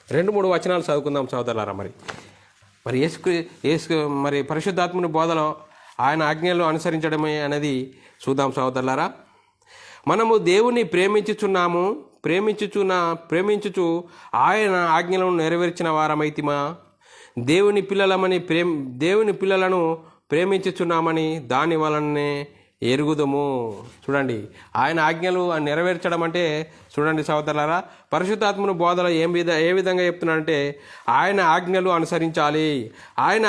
2-3 వచనాలు చదువుకుందాం సహోదరులారా. మరి మరి పరిశుద్ధాత్మని బోధలో ఆయన ఆజ్ఞలు అనుసరించడమే అనేది చూద్దాం సహోదరులారా. మనము దేవుని ప్రేమించుచు ఆయన ఆజ్ఞలను నెరవేర్చిన వారమైతిమా, దేవుని పిల్లలను ప్రేమించుచున్నామని దాని వలనే ఎరుగుదము. చూడండి, ఆయన ఆజ్ఞలు నెరవేర్చడం అంటే చూడండి సహోదరులారా, పరిశుద్ధాత్మను బోధన ఏ విధంగా చెప్తున్నాడంటే ఆయన ఆజ్ఞలు అనుసరించాలి. ఆయన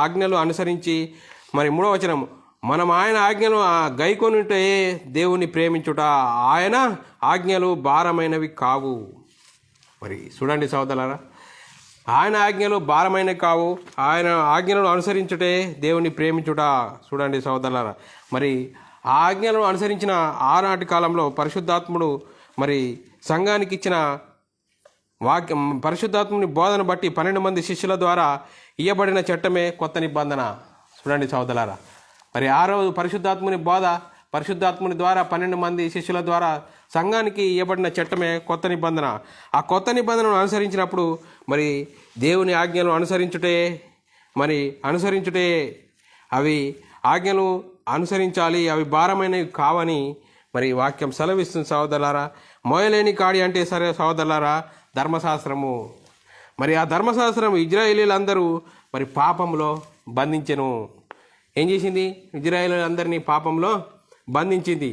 ఆజ్ఞలు అనుసరించి మరి 3వ వచనం, మనం ఆయన ఆజ్ఞలు గైకొనుటే దేవుని ప్రేమించుట, ఆయన ఆజ్ఞలు భారమైనవి కావు. మరి చూడండి సహోదరులారా, ఆయన ఆజ్ఞలు భారమైనవి కావు, ఆయన ఆజ్ఞలను అనుసరించుటే దేవుని ప్రేమించుట. చూడండి సహోదరులారా, మరి ఆ ఆజ్ఞలను అనుసరించిన ఆనాటి కాలంలో పరిశుద్ధాత్ముడు మరి సంఘానికి ఇచ్చిన పరిశుద్ధాత్ముని బోధన బట్టి 12 మంది శిష్యుల ద్వారా ఇయ్యబడిన చట్టమే కొత్త నిబంధన. చూడండి సహోదరులారా, మరి ఆ రోజు పరిశుద్ధాత్ముని ద్వారా 12 మంది శిష్యుల ద్వారా సంఘానికి ఇవ్వబడిన చట్టమే కొత్త నిబంధన. ఆ కొత్త నిబంధనను అనుసరించినప్పుడు మరి దేవుని ఆజ్ఞలు అనుసరించుటే అవి ఆజ్ఞలు అనుసరించాలి, అవి భారమైనవి కావని మరి వాక్యం సెలవిస్తుంది సహోదరులారా. మోయలేని కాడి అంటే సరే సహోదరులారా ధర్మశాస్త్రము. మరి ఆ ధర్మశాస్త్రం ఇజ్రాయేలీలందరూ మరి పాపంలో బంధించెను. ఏం చేసింది? ఇజ్రాయేలీలందరినీ పాపంలో బంధించింది.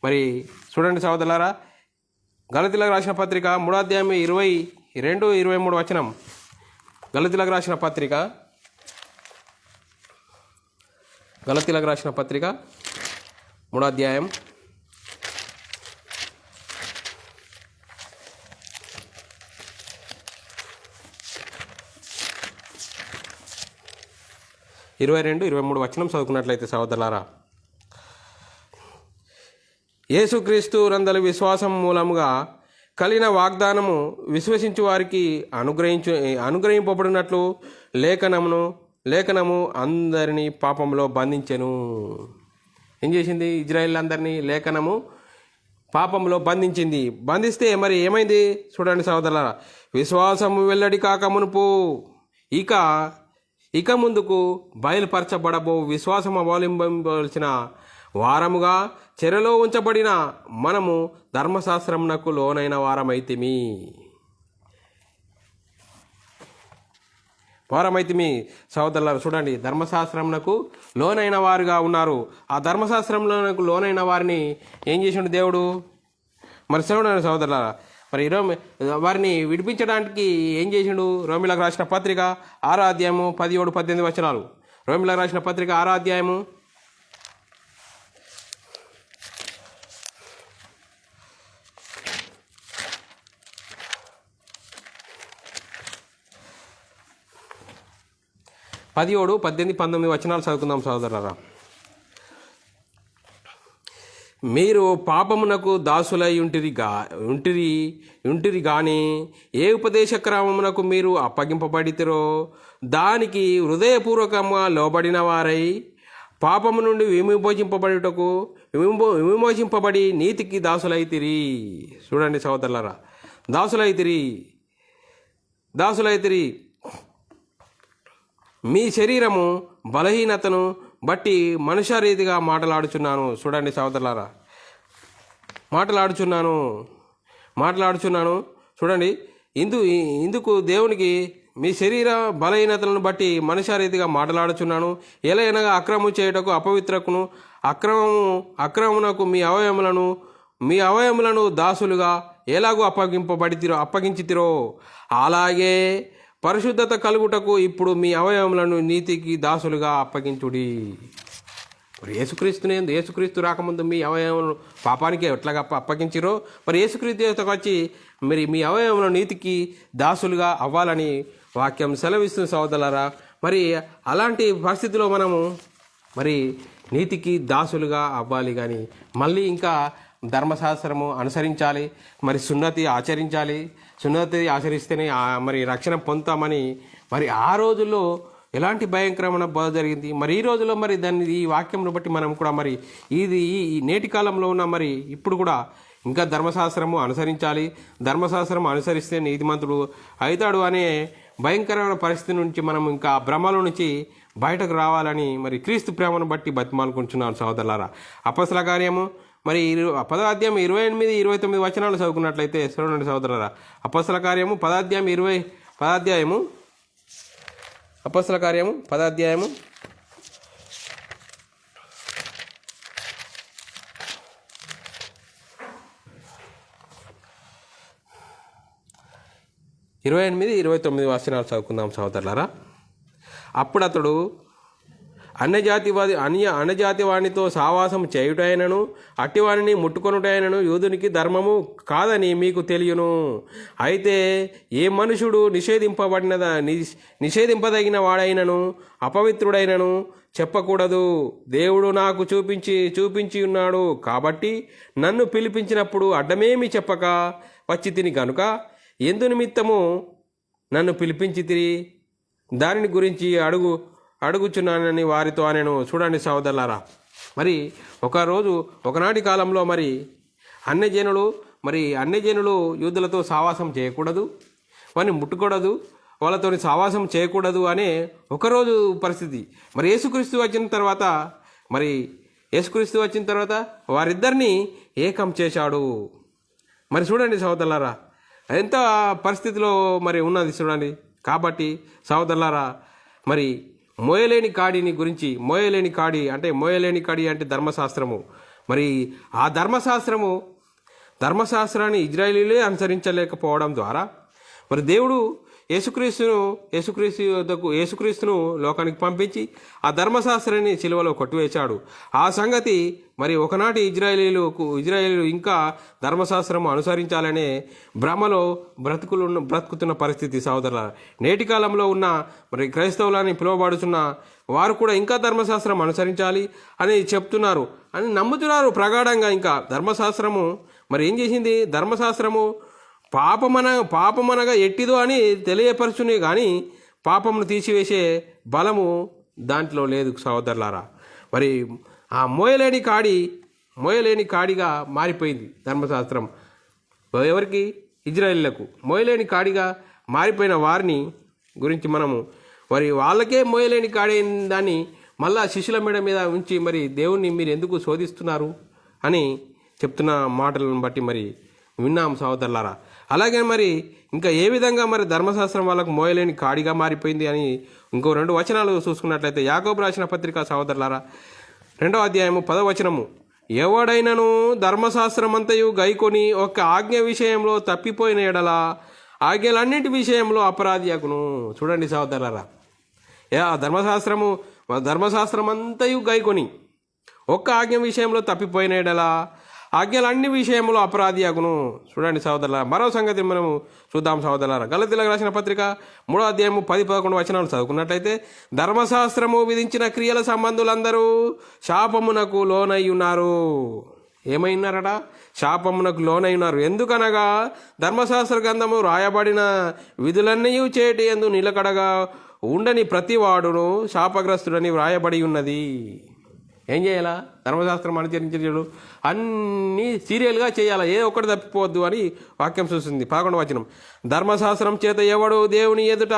మరి చూడండి సహోదరులారా, గలతీలకు రాసిన పత్రిక 3వ అధ్యాయం 22-23 వచనం. గలతీలకు రాసిన పత్రిక 3వ అధ్యాయం 22-23 వచనం చదువుకున్నట్లయితే సహోదరులారా, యేసుక్రీస్తు నందలి విశ్వాసం మూలముగా కలిగిన వాగ్దానము విశ్వసించు వారికి అనుగ్రహింపబడినట్లు లేఖనము అందరినీ పాపంలో బంధించెను. ఏం చేసింది? ఇజ్రాయేలీలందరినీ లేఖనము పాపంలో బంధించింది. బంధిస్తే మరి ఏమైంది? చూడండి సహోదరులారా, విశ్వాసము వెల్లడి కాక మునుపు ఇక ముందుకు బయలుపరచబడబో విశ్వాసం అవలంబించవలసిన వారముగా చెరలో ఉంచబడిన మనము ధర్మశాస్త్రమునకు లోనైన వారమైతిమి. వారమైతే మీ సహోదరులారా చూడండి, ధర్మశాస్త్రమునకు లోనైన వారుగా ఉన్నారు. ఆ ధర్మశాస్త్రంలోనకు లోనైన వారిని ఏం చేసిండు దేవుడు? మరి చూడండి సహోదరులారా, మరి వారిని విడిపించడానికి ఏం చేసిండు? రోమిలకు రాసిన పత్రిక 6వ అధ్యాయము 17, 18 వచనాలు. రోమిలకు రాసిన పత్రిక 6వ అధ్యాయము 17, 18, 19 వచనాలు చదువుకుందాం సహోదరులారా. మీరు పాపమునకు దాసులై ఉంటిరి గాని ఏ ఉపదేశ క్రమమునకు మీరు అప్పగింపబడితిరో దానికి హృదయపూర్వకంగా లోబడిన వారై పాపము నుండి విమోచింపబడి నీతికి దాసులైతిరి. చూడండి సహోదరులారా, దాసులైతిరి. మీ శరీరము బలహీనతను బట్టి మనుష్య రీతిగా మాట్లాడుచున్నాను. చూడండి సహోదరులారా, మాట్లాడుచున్నాను. చూడండి, ఇందుకు దేవునికి మీ శరీర బలహీనతలను బట్టి మనుష్య రీతిగా మాట్లాడుచున్నాను. ఎలా అనగా అక్రమము చేయుటకు అపవిత్రకును అక్రమమునకు మీ అవయములను దాసులుగా ఎలాగో అప్పగించితిరో అలాగే పరిశుద్ధత కలుగుటకు ఇప్పుడు మీ అవయవములను నీతికి దాసులుగా అప్పగించుడి. మరి యేసుక్రీస్తు రాకముందు మీ అవయవములను పాపానికి ఎట్లాగా అప్పగించిరో, మరి యేసుక్రీస్తు వచ్చి మరి మీ అవయవములను నీతికి దాసులుగా అవ్వాలని వాక్యం సెలవిస్తుంది సహోదరులారా. మరి అలాంటి పరిస్థితిలో మనము మరి నీతికి దాసులుగా అవ్వాలి. కానీ మళ్ళీ ఇంకా ధర్మశాస్త్రము అనుసరించాలి, మరి సున్నతి ఆచరిస్తేనే మరి రక్షణ పొందుతామని మరి ఆ రోజుల్లో ఎలాంటి భయంకరమైన బోధ జరిగింది. మరి ఈ రోజుల్లో మరి ఈ వాక్యంను బట్టి మనం కూడా మరి ఈ నేటి కాలంలో ఉన్న మరి ఇప్పుడు కూడా ఇంకా ధర్మశాస్త్రము అనుసరించాలి. ధర్మశాస్త్రం అనుసరిస్తే నీతిమంతుడు అవుతాడు అనే భయంకరమైన పరిస్థితి నుంచి మనం ఇంకా భ్రమల నుంచి బయటకు రావాలని మరి క్రీస్తు ప్రేమను బట్టి బతిమాలుకుంటున్నాను సహోదరులారా. అపొస్తలుల కార్యము మరి 10వ అధ్యాయం 28, 29 వచనాలు చదువుకున్నట్లయితే చూడండి సహోదరులారా. అపొస్తలుల కార్యము 10వ అధ్యాయము 28, 29 వచనాలు చదువుకుందాం సహోదరులారా. అప్పుడు అతడు అన్యజాతి వానితో సావాసం చేయుటైనను అట్టివానిని ముట్టుకొనుటైనను యూదునికి ధర్మము కాదని మీకు తెలియను. అయితే ఏ మనుషుడు నిషేధింపదగిన వాడైనను అపవిత్రుడైనను చెప్పకూడదు. దేవుడు నాకు చూపించి ఉన్నాడు కాబట్టి నన్ను పిలిపించినప్పుడు అడ్డమేమి చెప్పక వచ్చి తిని గనుక ఎందు నిమిత్తము నన్ను పిలిపించితిరి దానిని గురించి అడుగుచున్నానని వారితో నేను. చూడండి సహోదరులారా, మరి ఒకనాటి కాలంలో మరి అన్యజనులు యూదులతో సావాసం చేయకూడదు, వారిని ముట్టుకూడదు, వాళ్ళతో సావాసం చేయకూడదు అనే ఒకరోజు పరిస్థితి. మరి యేసుక్రీస్తు వచ్చిన తర్వాత వారిద్దరిని ఏకం చేశాడు. మరి చూడండి సహోదరులారా, ఎంత పరిస్థితిలో మరి ఉన్నది చూడండి. కాబట్టి సహోదరులారా, మరి మోయలేని కాడి అంటే ధర్మశాస్త్రము. మరి ఆ ధర్మశాస్త్రాన్ని ఇజ్రాయేలీలే అనుసరించలేకపోవడం ద్వారా మరి దేవుడు యేసుక్రీస్తును లోకానికి పంపించి ఆ ధర్మశాస్త్రాన్ని సిలువలో కొట్టివేశాడు. ఆ సంగతి మరి ఒకనాటి ఇజ్రాయేలీలు ఇంకా ధర్మశాస్త్రం అనుసరించాలనే భ్రమలో బ్రతుకుతున్న పరిస్థితి సహోదరుల. నేటి కాలంలో ఉన్న మరి క్రైస్తవులని పిలువబడుతున్న వారు కూడా ఇంకా ధర్మశాస్త్రం అనుసరించాలి అని చెప్తున్నారు, అని నమ్ముతున్నారు ప్రగాఢంగా. ఇంకా ధర్మశాస్త్రము మరి ఏం చేసింది? ధర్మశాస్త్రము పాపమనగా ఎట్టిదో అని తెలియపరచునే కానీ పాపమును తీసివేసే బలము దాంట్లో లేదు సహోదరులారా. మరి ఆ మోయలేని కాడిగా మారిపోయింది ధర్మశాస్త్రం. ఎవరికి? ఇజ్రాయేలీలకు మోయలేని కాడిగా మారిపోయిన వారిని గురించి మనము మరి వాళ్ళకే మోయలేని కాడైన దాన్ని మళ్ళా శిష్యుల మీద ఉంచి మరి దేవుణ్ణి మీరు ఎందుకు శోధిస్తున్నారు అని చెప్తున్న మాటలను బట్టి మరి విన్నాం సహోదరులారా. అలాగే మరి ఇంకా ఏ విధంగా మరి ధర్మశాస్త్రం వాళ్ళకు మోయలేని కాడిగా మారిపోయింది అని ఇంకో 2 వచనాలు చూసుకున్నట్లయితే యాకోబు రాసిన పత్రిక సహోదరులారా 2వ అధ్యాయము 10వ వచనము, ఎవడైనను ధర్మశాస్త్రమంతయు గైకొని ఒక ఆజ్ఞ విషయంలో తప్పిపోయిన ఎడల ఆజ్ఞలన్నింటి విషయంలో అపరాధి అగును. చూడండి సహోదరులారా, ధర్మశాస్త్రం అంతయు గైకొని ఒక్క ఆజ్ఞ విషయంలో తప్పిపోయిన ఎడల ఆజ్ఞలన్ని విషయంలో అపరాధి అగును. చూడండి సహోదరులారా, మరో సంగతి మనము చూద్దాం సహోదరులారా. గలతీయులకు రాసిన పత్రిక 3వ అధ్యాయము 10-11 వచనాలు చదువుకున్నట్లయితే, ధర్మశాస్త్రము విధించిన క్రియల సంబంధులందరూ శాపమునకు లోనై ఉన్నారు. ఏమై ఉన్నారట? శాపమునకు లోనై ఉన్నారు. ఎందుకనగా ధర్మశాస్త్ర గ్రంథము రాయబడిన విధులన్నీ చేటి ఎందు నిలకడగా ఉండని ప్రతివాడును శాపగ్రస్తుడని వ్రాయబడి ఉన్నది. ఏం చేయాలా? ధర్మశాస్త్రం అనుసరించేడు అన్నీ సీరియల్గా చేయాలా, ఏ ఒక్కటి తప్పిపోవద్దు అని వాక్యం చూస్తుంది. 11వ వచనం, ధర్మశాస్త్రం చేత ఎవడు దేవుని ఎదుట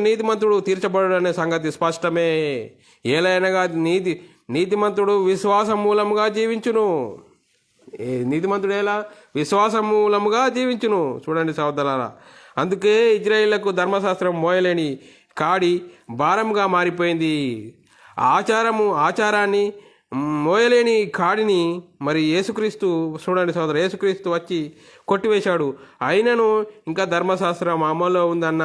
నీతిమంతుడు తీర్చబడు అనే సంగతి స్పష్టమే. ఏలైనగా నీతిమంతుడు విశ్వాసం మూలముగా జీవించును. నీతిమంతుడు ఎలా? విశ్వాసం మూలముగా జీవించును. చూడండి సహోదరులారా, అందుకే ఇజ్రాయేళ్లకు ధర్మశాస్త్రం మోయలేని కాడి భారంగా మారిపోయింది. ఆచారాన్ని మోయలేని కాడిని మరి యేసుక్రీస్తు, చూడండి సోదరు, యేసుక్రీస్తు వచ్చి కొట్టివేశాడు. అయినను ఇంకా ధర్మశాస్త్రం అమల్లో ఉందన్న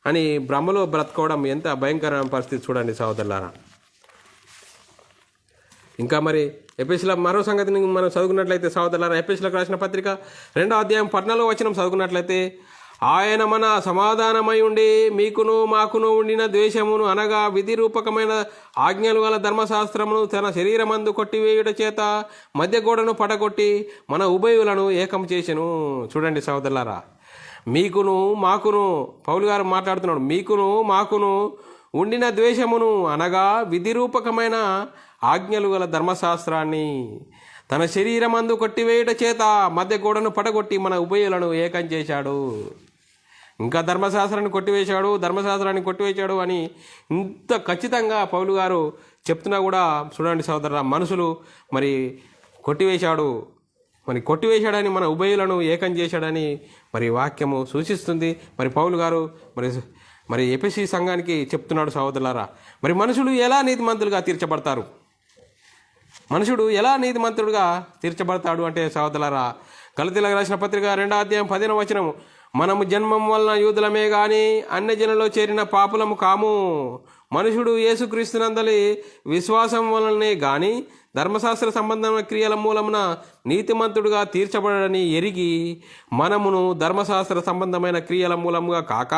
అని భ్రమలో బ్రతకవడం ఎంత భయంకరమైన పరిస్థితి చూడండి సోదరులారా. ఇంకా మరి ఎపిసిల మరో సంగతిని మనం చదువుకున్నట్లయితే సహోదరులారా, ఎపిసిలకు రాసిన పత్రిక 2వ అధ్యాయం 14వ వచనం చదువుకున్నట్లయితే, ఆయన మన సమాధానమై ఉండి మీకును మాకును ఉండిన ద్వేషమును అనగా విధి రూపకమైన ఆజ్ఞలు గల ధర్మశాస్త్రమును తన శరీరమందు కొట్టివేయుట చేత మధ్య గోడను పడగొట్టి మన ఉభయులను ఏకం చేసెను. చూడండి సహోదరులారా, మీకును మాకును, పౌలు గారు మాట్లాడుతున్నాడు, మీకును మాకును ఉండిన ద్వేషమును అనగా విధి రూపకమైన ఆజ్ఞలు గల ధర్మశాస్త్రాన్ని తన శరీరమందు కొట్టివేయుట చేత మధ్య గోడను పడగొట్టి మన ఉభయులను ఏకం చేశాడు. ఇంకా ధర్మశాస్త్రాన్ని కొట్టివేశాడు అని ఇంత ఖచ్చితంగా పౌలు గారు చెప్తున్నా కూడా చూడండి సోదరుల, మనుషులు మరి కొట్టివేశాడని మన ఉభయులను ఏకం చేశాడని మరి వాక్యము సూచిస్తుంది. మరి పౌలు గారు మరి ఎఫెసీ సంఘానికి చెప్తున్నాడు సహోదరులారా. మరి మనుషులు ఎలా నీతిమంతులుగా తీర్చబడతారు? మనుషుడు ఎలా నీతిమంతుడుగా తీర్చబడతాడు అంటే సహోదరులారా, గలతీయులకు రాసిన పత్రిక 2వ అధ్యాయం 15వ వచనము, మనము జన్మం వలన యూదులమే గాని అన్యజనులలో చేరిన పాపులము కాము. మనుషుడు యేసుక్రీస్తునందలి విశ్వాసం వలనే గాని ధర్మశాస్త్ర సంబంధమైన క్రియల మూలమున నీతిమంతుడుగా తీర్చబడని ఎరిగి మనమును ధర్మశాస్త్ర సంబంధమైన క్రియల మూలముగా కాక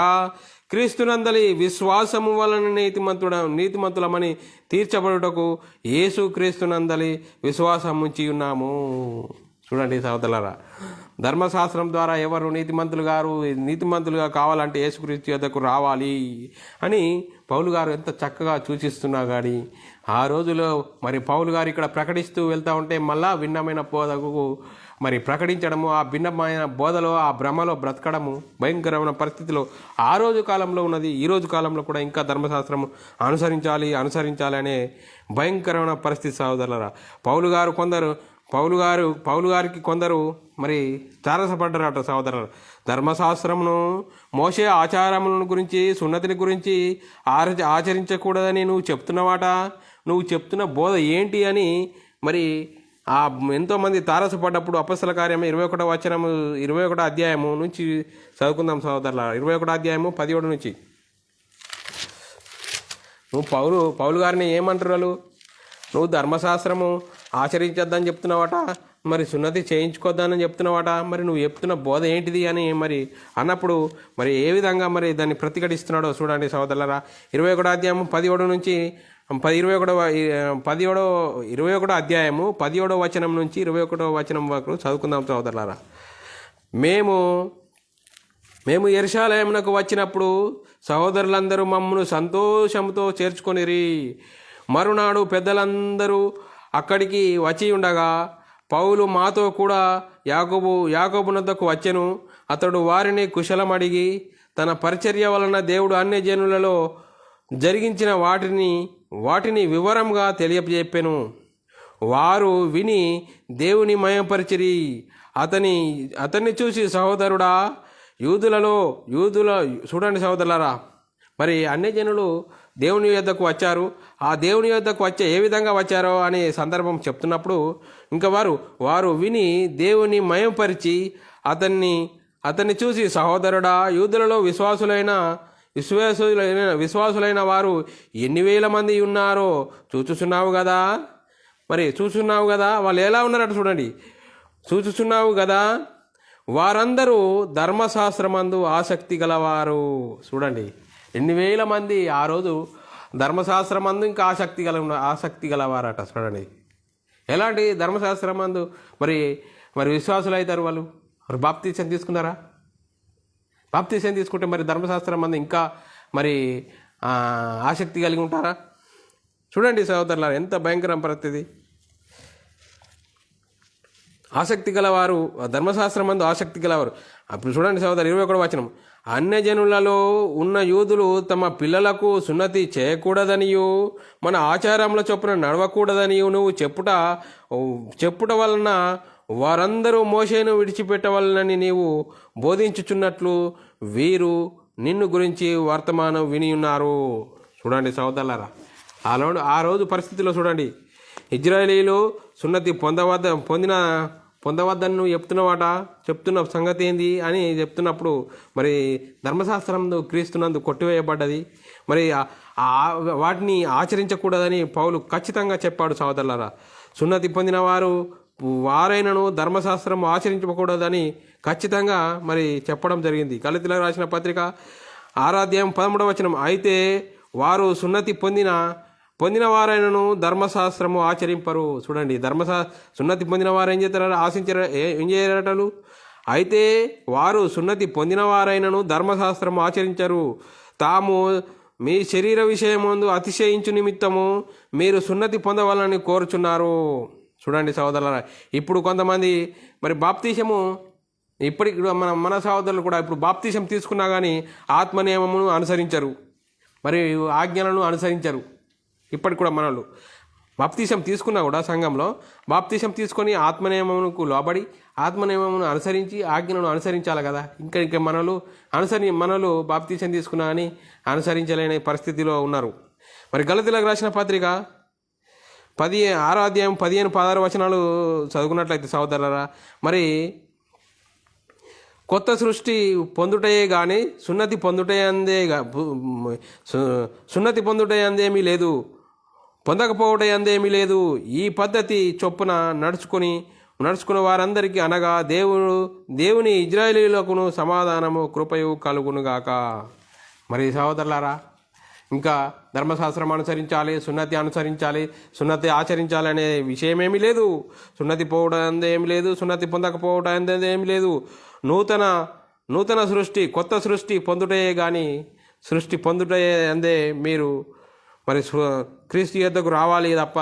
క్రీస్తునందలి విశ్వాసము వలన నీతిమంతులమని తీర్చబడుటకు యేసు క్రీస్తునందలి విశ్వాసం ఉంచి ఉన్నాము. చూడండి సహోదరులారా, ధర్మశాస్త్రం ద్వారా ఎవరు నీతిమంతులుగా కావాలంటే యేసుక్రీస్తు యొద్దకు రావాలి అని పౌలు గారు ఎంత చక్కగా సూచిస్తున్నా కానీ ఆ రోజులో మరి పౌలు గారు ఇక్కడ ప్రకటిస్తూ వెళ్తూ ఉంటే మళ్ళా భిన్నమైన బోధకు మరి ప్రకటించడము, ఆ భిన్నమైన బోధలో ఆ భ్రమలో బ్రతకడము భయంకరమైన పరిస్థితిలో ఆ రోజు కాలంలో ఉన్నది. ఈ రోజు కాలంలో కూడా ఇంకా ధర్మశాస్త్రము అనుసరించాలి అనే భయంకరమైన పరిస్థితి సహోదరులారా. పౌలు గారికి కొందరు మరి తారసపడ్డారట సహోదరులు. ధర్మశాస్త్రమును మోషే ఆచారములను గురించి సున్నతిని గురించి ఆచరించకూడదని నువ్వు చెప్తున్నవాట, నువ్వు చెప్తున్న బోధ ఏంటి అని మరి ఎంతోమంది తారసపడ్డప్పుడు అపొస్తలుల కార్యము 21వ అధ్యాయము నుంచి చదువుకుందాం సహోదరుల. 21వ అధ్యాయము 17 నుంచి. నువ్వు పౌలు గారిని ఏమంటారు వాళ్ళు? నువ్వు ధర్మశాస్త్రము ఆచరించొద్దని చెప్తున్నావట, మరి సున్నతి చేయించుకోద్దని చెప్తున్నావట, మరి నువ్వు చెప్తున్న బోధ ఏంటిది అని మరి అన్నప్పుడు మరి ఏ విధంగా మరి దాన్ని ప్రతిఘటిస్తున్నాడో చూడండి సహోదరులారా. 21వ అధ్యాయము 17 నుంచి 21వ అధ్యాయము 17వ వచనం నుంచి 21వ వచనం వరకు చదువుకుందాం సహోదరులారా. మేము యెరూషలేమునకు వచ్చినప్పుడు సహోదరులందరూ మమ్మను సంతోషంతో చేర్చుకొనిరి. మరునాడు పెద్దలందరూ అక్కడికి వచ్చి ఉండగా పౌలు మాతో కూడా యాకోబునొద్దకు వచ్చెను. అతడు వారిని కుశలమడిగి తన పరిచర్య వలన దేవుడు అన్యజనులలో జరిగించిన వాటిని వివరంగా తెలియజెప్పెను. వారు విని దేవుని మయపరిచిరి. అతన్ని చూసి సహోదరుడా యూదుల చూడండి సహోదరులారా, మరి అన్యజనులు దేవుని యొద్దకు వచ్చారు. ఆ దేవుని యొద్దకు ఏ విధంగా వచ్చారో అనే సందర్భం చెప్తున్నప్పుడు ఇంకా వారు విని దేవుని మయంపరిచి అతన్ని చూసి సహోదరుడా యూదులలో విశ్వాసులైన వారు ఎన్ని వేల మంది ఉన్నారో చూచుచున్నావు కదా. మరి చూచున్నావు కదా, వాళ్ళు ఎలా ఉన్నారట చూడండి. చూచుచున్నావు కదా, వారందరూ ధర్మశాస్త్రమందు ఆసక్తి గలవారు. చూడండి ఎన్ని వేల మంది ఆ రోజు ధర్మశాస్త్రమందు ఇంకా ఆసక్తి గలవారట. చూడండి ఎలాంటి ధర్మశాస్త్రమందు మరి విశ్వాసులు అవుతారు వాళ్ళు. మరి బాప్తీసం తీసుకున్నారా? బాప్తీసం తీసుకుంటే మరి ధర్మశాస్త్రం మంది ఇంకా మరి ఆసక్తి కలిగి ఉంటారా? చూడండి సహోదరులారా, ఎంత భయంకరం పరిస్థితి. ఆసక్తి గలవారు, ధర్మశాస్త్రం మందు ఆసక్తి గలవారు. అప్పుడు చూడండి సహోదరు 21వ వచనం, అన్యజనులలో ఉన్న యూదులు తమ పిల్లలకు సున్నతి చేయకూడదనియు మన ఆచారముల చొప్పున నడవకూడదనియు నువ్వు చెప్పుట వలన వారందరూ మోషేను విడిచిపెట్టవలనని నీవు బోధించుచున్నట్లు వీరు నిన్ను గురించి వర్తమానం విని ఉన్నారు. చూడండి సహోదరులారా, ఆ రోజు పరిస్థితిలో చూడండి, ఇజ్రాయేలీలు సున్నతి పొందవద్దని నువ్వు చెప్తున్న సంగతి ఏంది అని చెప్తున్నప్పుడు మరి ధర్మశాస్త్రంలో క్రీస్తునందు కొట్టివేయబడ్డది. మరి వాటిని ఆచరించకూడదని పౌలు ఖచ్చితంగా చెప్పాడు సహోదరులారా. సున్నతి పొందిన వారైనను ధర్మశాస్త్రం ఆచరించకూడదని ఖచ్చితంగా మరి చెప్పడం జరిగింది. గలతీయులకు రాసిన పత్రిక 6వ అధ్యాయం 13వ వచనం, అయితే వారు సున్నతి పొందిన వారైనను ధర్మశాస్త్రము ఆచరింపరు. చూడండి సున్నతి పొందిన వారు ఏం చేస్తారు? ఏం చేయరటలు? అయితే వారు సున్నతి పొందిన వారైనను ధర్మశాస్త్రము ఆచరించరు. తాము మీ శరీర విషయమందు అతిశయించు నిమిత్తము మీరు సున్నతి పొందవాలని కోరుచున్నారు. చూడండి సహోదరులారా, ఇప్పుడు కొంతమంది మరి బాప్తీసము ఇప్పటికి మన సహోదరులు కూడా ఇప్పుడు బాప్తీసం తీసుకున్నా కానీ ఆత్మ నియమమును అనుసరించరు, మరి ఆజ్ఞలను అనుసరించరు. ఇప్పటికి కూడా మనలు బాప్తీసం తీసుకున్నా కూడా సంఘంలో బాప్తీసం తీసుకొని ఆత్మనియమమునకు లోబడి ఆత్మనియమమును అనుసరించి ఆజ్ఞలను అనుసరించాలి కదా. ఇంకా మనలు బాప్తీసం తీసుకున్నా అని అనుసరించలేని పరిస్థితిలో ఉన్నారు. మరి గలతీయులకు రాసిన పత్రిక 6వ అధ్యాయం 15-16 వచనాలు చదువుకున్నట్లయితే సహోదరులారా, మరి కొత్త సృష్టి పొందుటయే కానీ సున్నతి పొందుటయందేమీ లేదు, పొందకపోవటయందేమీ లేదు. ఈ పద్ధతి చొప్పున నడుచుకున్న వారందరికీ అనగా దేవుని ఇజ్రాయేలీయులకును సమాధానము కృపయు కలుగునుగాక. మరి సహోదరులారా, ఇంకా ధర్మశాస్త్రం అనుసరించాలి, సున్నతి ఆచరించాలి అనే విషయమేమీ లేదు. సున్నతి పోవడం ఏమి లేదు, సున్నతి పొందకపోవడం ఏమి లేదు. నూతన సృష్టి, కొత్త సృష్టి పొందుటయే కానీ సృష్టి పొందుటయే అందే మీరు మరి క్రీస్తు యొద్దకు రావాలి తప్ప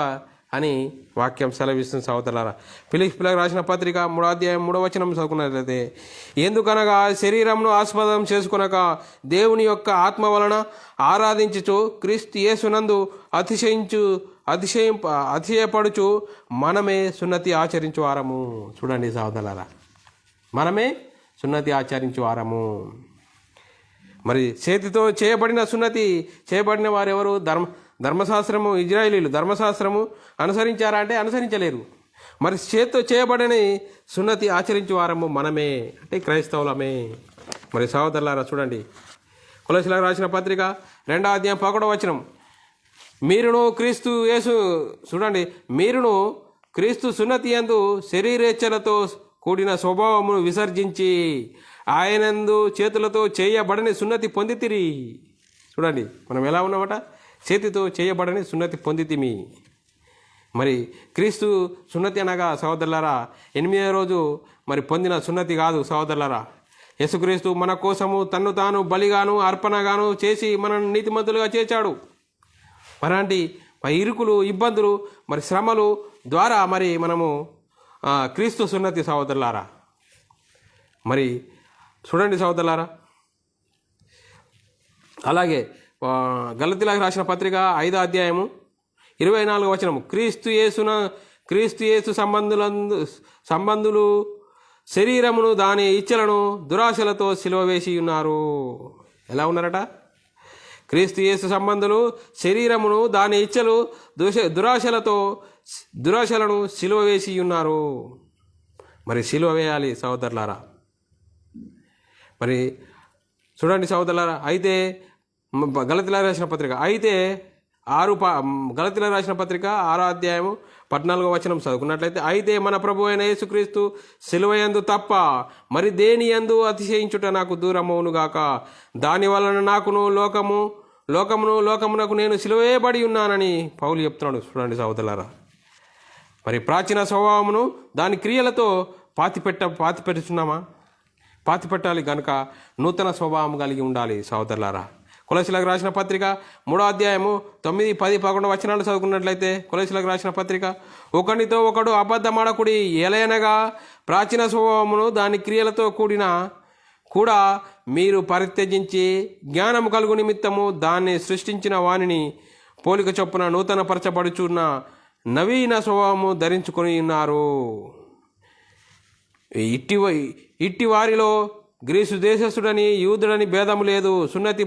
అని వాక్యం సెలవిస్తుంది సహోదరులారా. ఫిలిప్పీయులకు రాసిన పత్రిక 3వ అధ్యాయం 3వ వచనం చదువుకున్నట్లయితే, ఎందుకనగా శరీరమును ఆస్పదం చేసుకునక దేవుని యొక్క ఆత్మ వలన ఆరాధించుచు క్రీస్తు యేసునందు అతిశయపడుచు మనమే సున్నతి ఆచరించు వారము. చూడండి సహోదరులారా, మనమే సున్నతి ఆచరించు వారము. మరి చేతితో చేయబడిన వారెవరు? ధర్మశాస్త్రము, ఇజ్రాయేలీలు ధర్మశాస్త్రము అనుసరించారా అంటే అనుసరించలేరు. మరి చేతితో చేయబడని సున్నతి ఆచరించే వారము మనమే, అంటే క్రైస్తవులమే. మరి సహోదరులారా చూడండి, కొలస్సీలకు రాసిన పత్రిక 2వ అధ్యాయం 11వ వచనం, మీరును క్రీస్తు సున్నతి యందు శరీరేచ్ఛలతో కూడిన స్వభావమును విసర్జించి ఆయనందు చేతులతో చేయబడని సున్నతి పొందితిరి. చూడండి మనం ఎలా ఉన్నామట, చేతితో చేయబడని సున్నతి పొందితిమి. మరి క్రీస్తు సున్నతి అనగా సహోదరులారా 8వ రోజు మరి పొందిన సున్నతి కాదు సహోదరులారా. యేసుక్రీస్తు మన కోసము తన్ను తాను బలిగాను అర్పణగాను చేసి మనల్ని నీతిమంతులుగా చేశాడు. మరాంటి ఇరుకులు, ఇబ్బందులు, మరి శ్రమలు ద్వారా మరి మనము క్రీస్తు సున్నతి సహోదరులారా. మరి చూడండి సహోదరులారా, అలాగే గలతీయులకు రాసిన పత్రిక 5వ అధ్యాయము 24వ వచనము, క్రీస్తు యేసు సంబంధులు శరీరమును దాని ఇచ్చలను దురాశలతో సిలువ వేసి ఉన్నారు. ఎలా ఉన్నారట? క్రీస్తు యేసు సంబంధులు శరీరమును దాని ఇచ్చలు దురాశలను సిలువ వేసి ఉన్నారు. మరి సిలువ వేయాలి సహోదరులారా. మరి చూడండి సహోదరులారా, అయితే గలతీయులకు రాసిన పత్రిక గలతీయులకు రాసిన పత్రిక 6వ అధ్యాయము 14వ వచనం చదువుకున్నట్లయితే, అయితే మన ప్రభు అయిన యేసుక్రీస్తు సిలువయందు తప్ప మరి దేని యందు అతిశయించుట నాకు దూరమవునుగాక. దాని వలన నాకును లోకమునకు నేను సిలువేయబడి ఉన్నానని పౌలు చెప్తున్నాడు. చూడండి సహోదరులారా, మరి ప్రాచీన స్వభావమును దాని క్రియలతో పాతిపెట్టుచున్నామా? పాతిపెట్టాలి కనుక నూతన స్వభావం కలిగి ఉండాలి సహోదరులారా. కొలసీలకు రాసిన పత్రిక 3వ అధ్యాయము 9, 10, 11 వచనాలు చదువుకున్నట్లయితే, కొలసీలకు రాసిన పత్రిక, ఒకనితో ఒకడు అబద్ధమాడకుడి, ఎలయనగా ప్రాచీన స్వభావమును దాని క్రియలతో కూడా మీరు పరిత్యజించి జ్ఞానము కలుగు నిమిత్తము దాన్ని సృష్టించిన వానిని పోలిక చొప్పున నూతన పరచబడుచున్న నవీన స్వభావము ధరించుకొని ఉన్నారు. ఇట్టి వారిలో గ్రీసు దేశస్థుడని యూదుడని భేదము లేదు. సున్నతి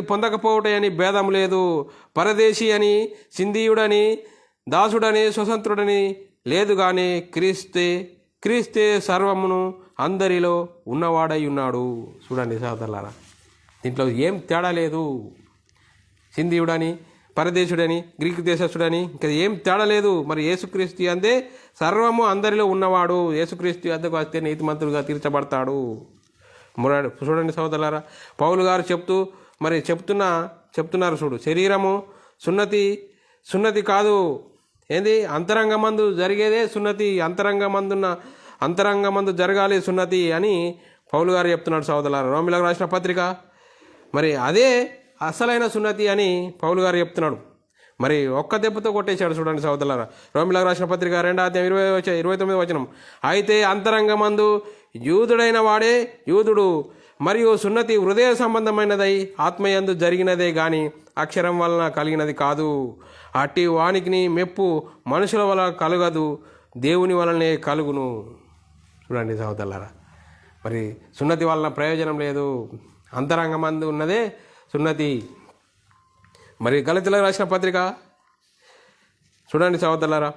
పొందకపోవటయని భేదము లేదు. పరదేశీ అని, సింధీయుడని, దాసుడని, స్వతంత్రుడని లేదు గాని క్రీస్తే సర్వమును అందరిలో ఉన్నవాడై ఉన్నాడు. చూడండి సోదరులారా, దీంట్లో ఏం తేడా లేదు. సింధీయుడని, పరదేశుడని, గ్రీకు దేశస్థుడని ఇంకా ఏం తేడా లేదు. మరి యేసుక్రీస్తు అందే సర్వము అందరిలో ఉన్నవాడు. యేసుక్రీస్తు వద్దకు వస్తే నీతిమంతుడుగా తీర్చబడతాడు. చూడండి సోదరులారా, పౌలు గారు చెప్తున్నారు చూడు, శరీరము సున్నతి కాదు, ఏంది అంతరంగమందు జరిగేదే సున్నతి, అంతరంగమందు జరగాలి సున్నతి అని పౌలు గారు చెప్తున్నాడు సోదరులారా. రోమిలకు రాసిన పత్రిక, మరి అదే అసలైన సున్నతి అని పౌలు గారు చెప్తున్నాడు. మరి ఒక్క దెబ్బతో కొట్టేశాడు. చూడండి సోదరులారా, రోమిలకు రాసిన పత్రిక 2వ అధ్యాయం 29వ వచనం, అయితే అంతరంగమందు యూదుడైన వాడే యూదుడు, మరియు సున్నతి హృదయ సంబంధమైనదై ఆత్మయందు జరిగినదే గాని అక్షరం వలన కలిగినది కాదు. అట్టి వానికి మెప్పు మనుషుల వలన కలుగదు, దేవుని వలనే కలుగును. చూడండి సోదరులారా, మరి సున్నతి వలన ప్రయోజనం లేదు. అంతరంగమందు ఉన్నదే సున్నతి. మరి గలతీయులకు రాసిన పత్రిక చూడండి సహోదరులారా,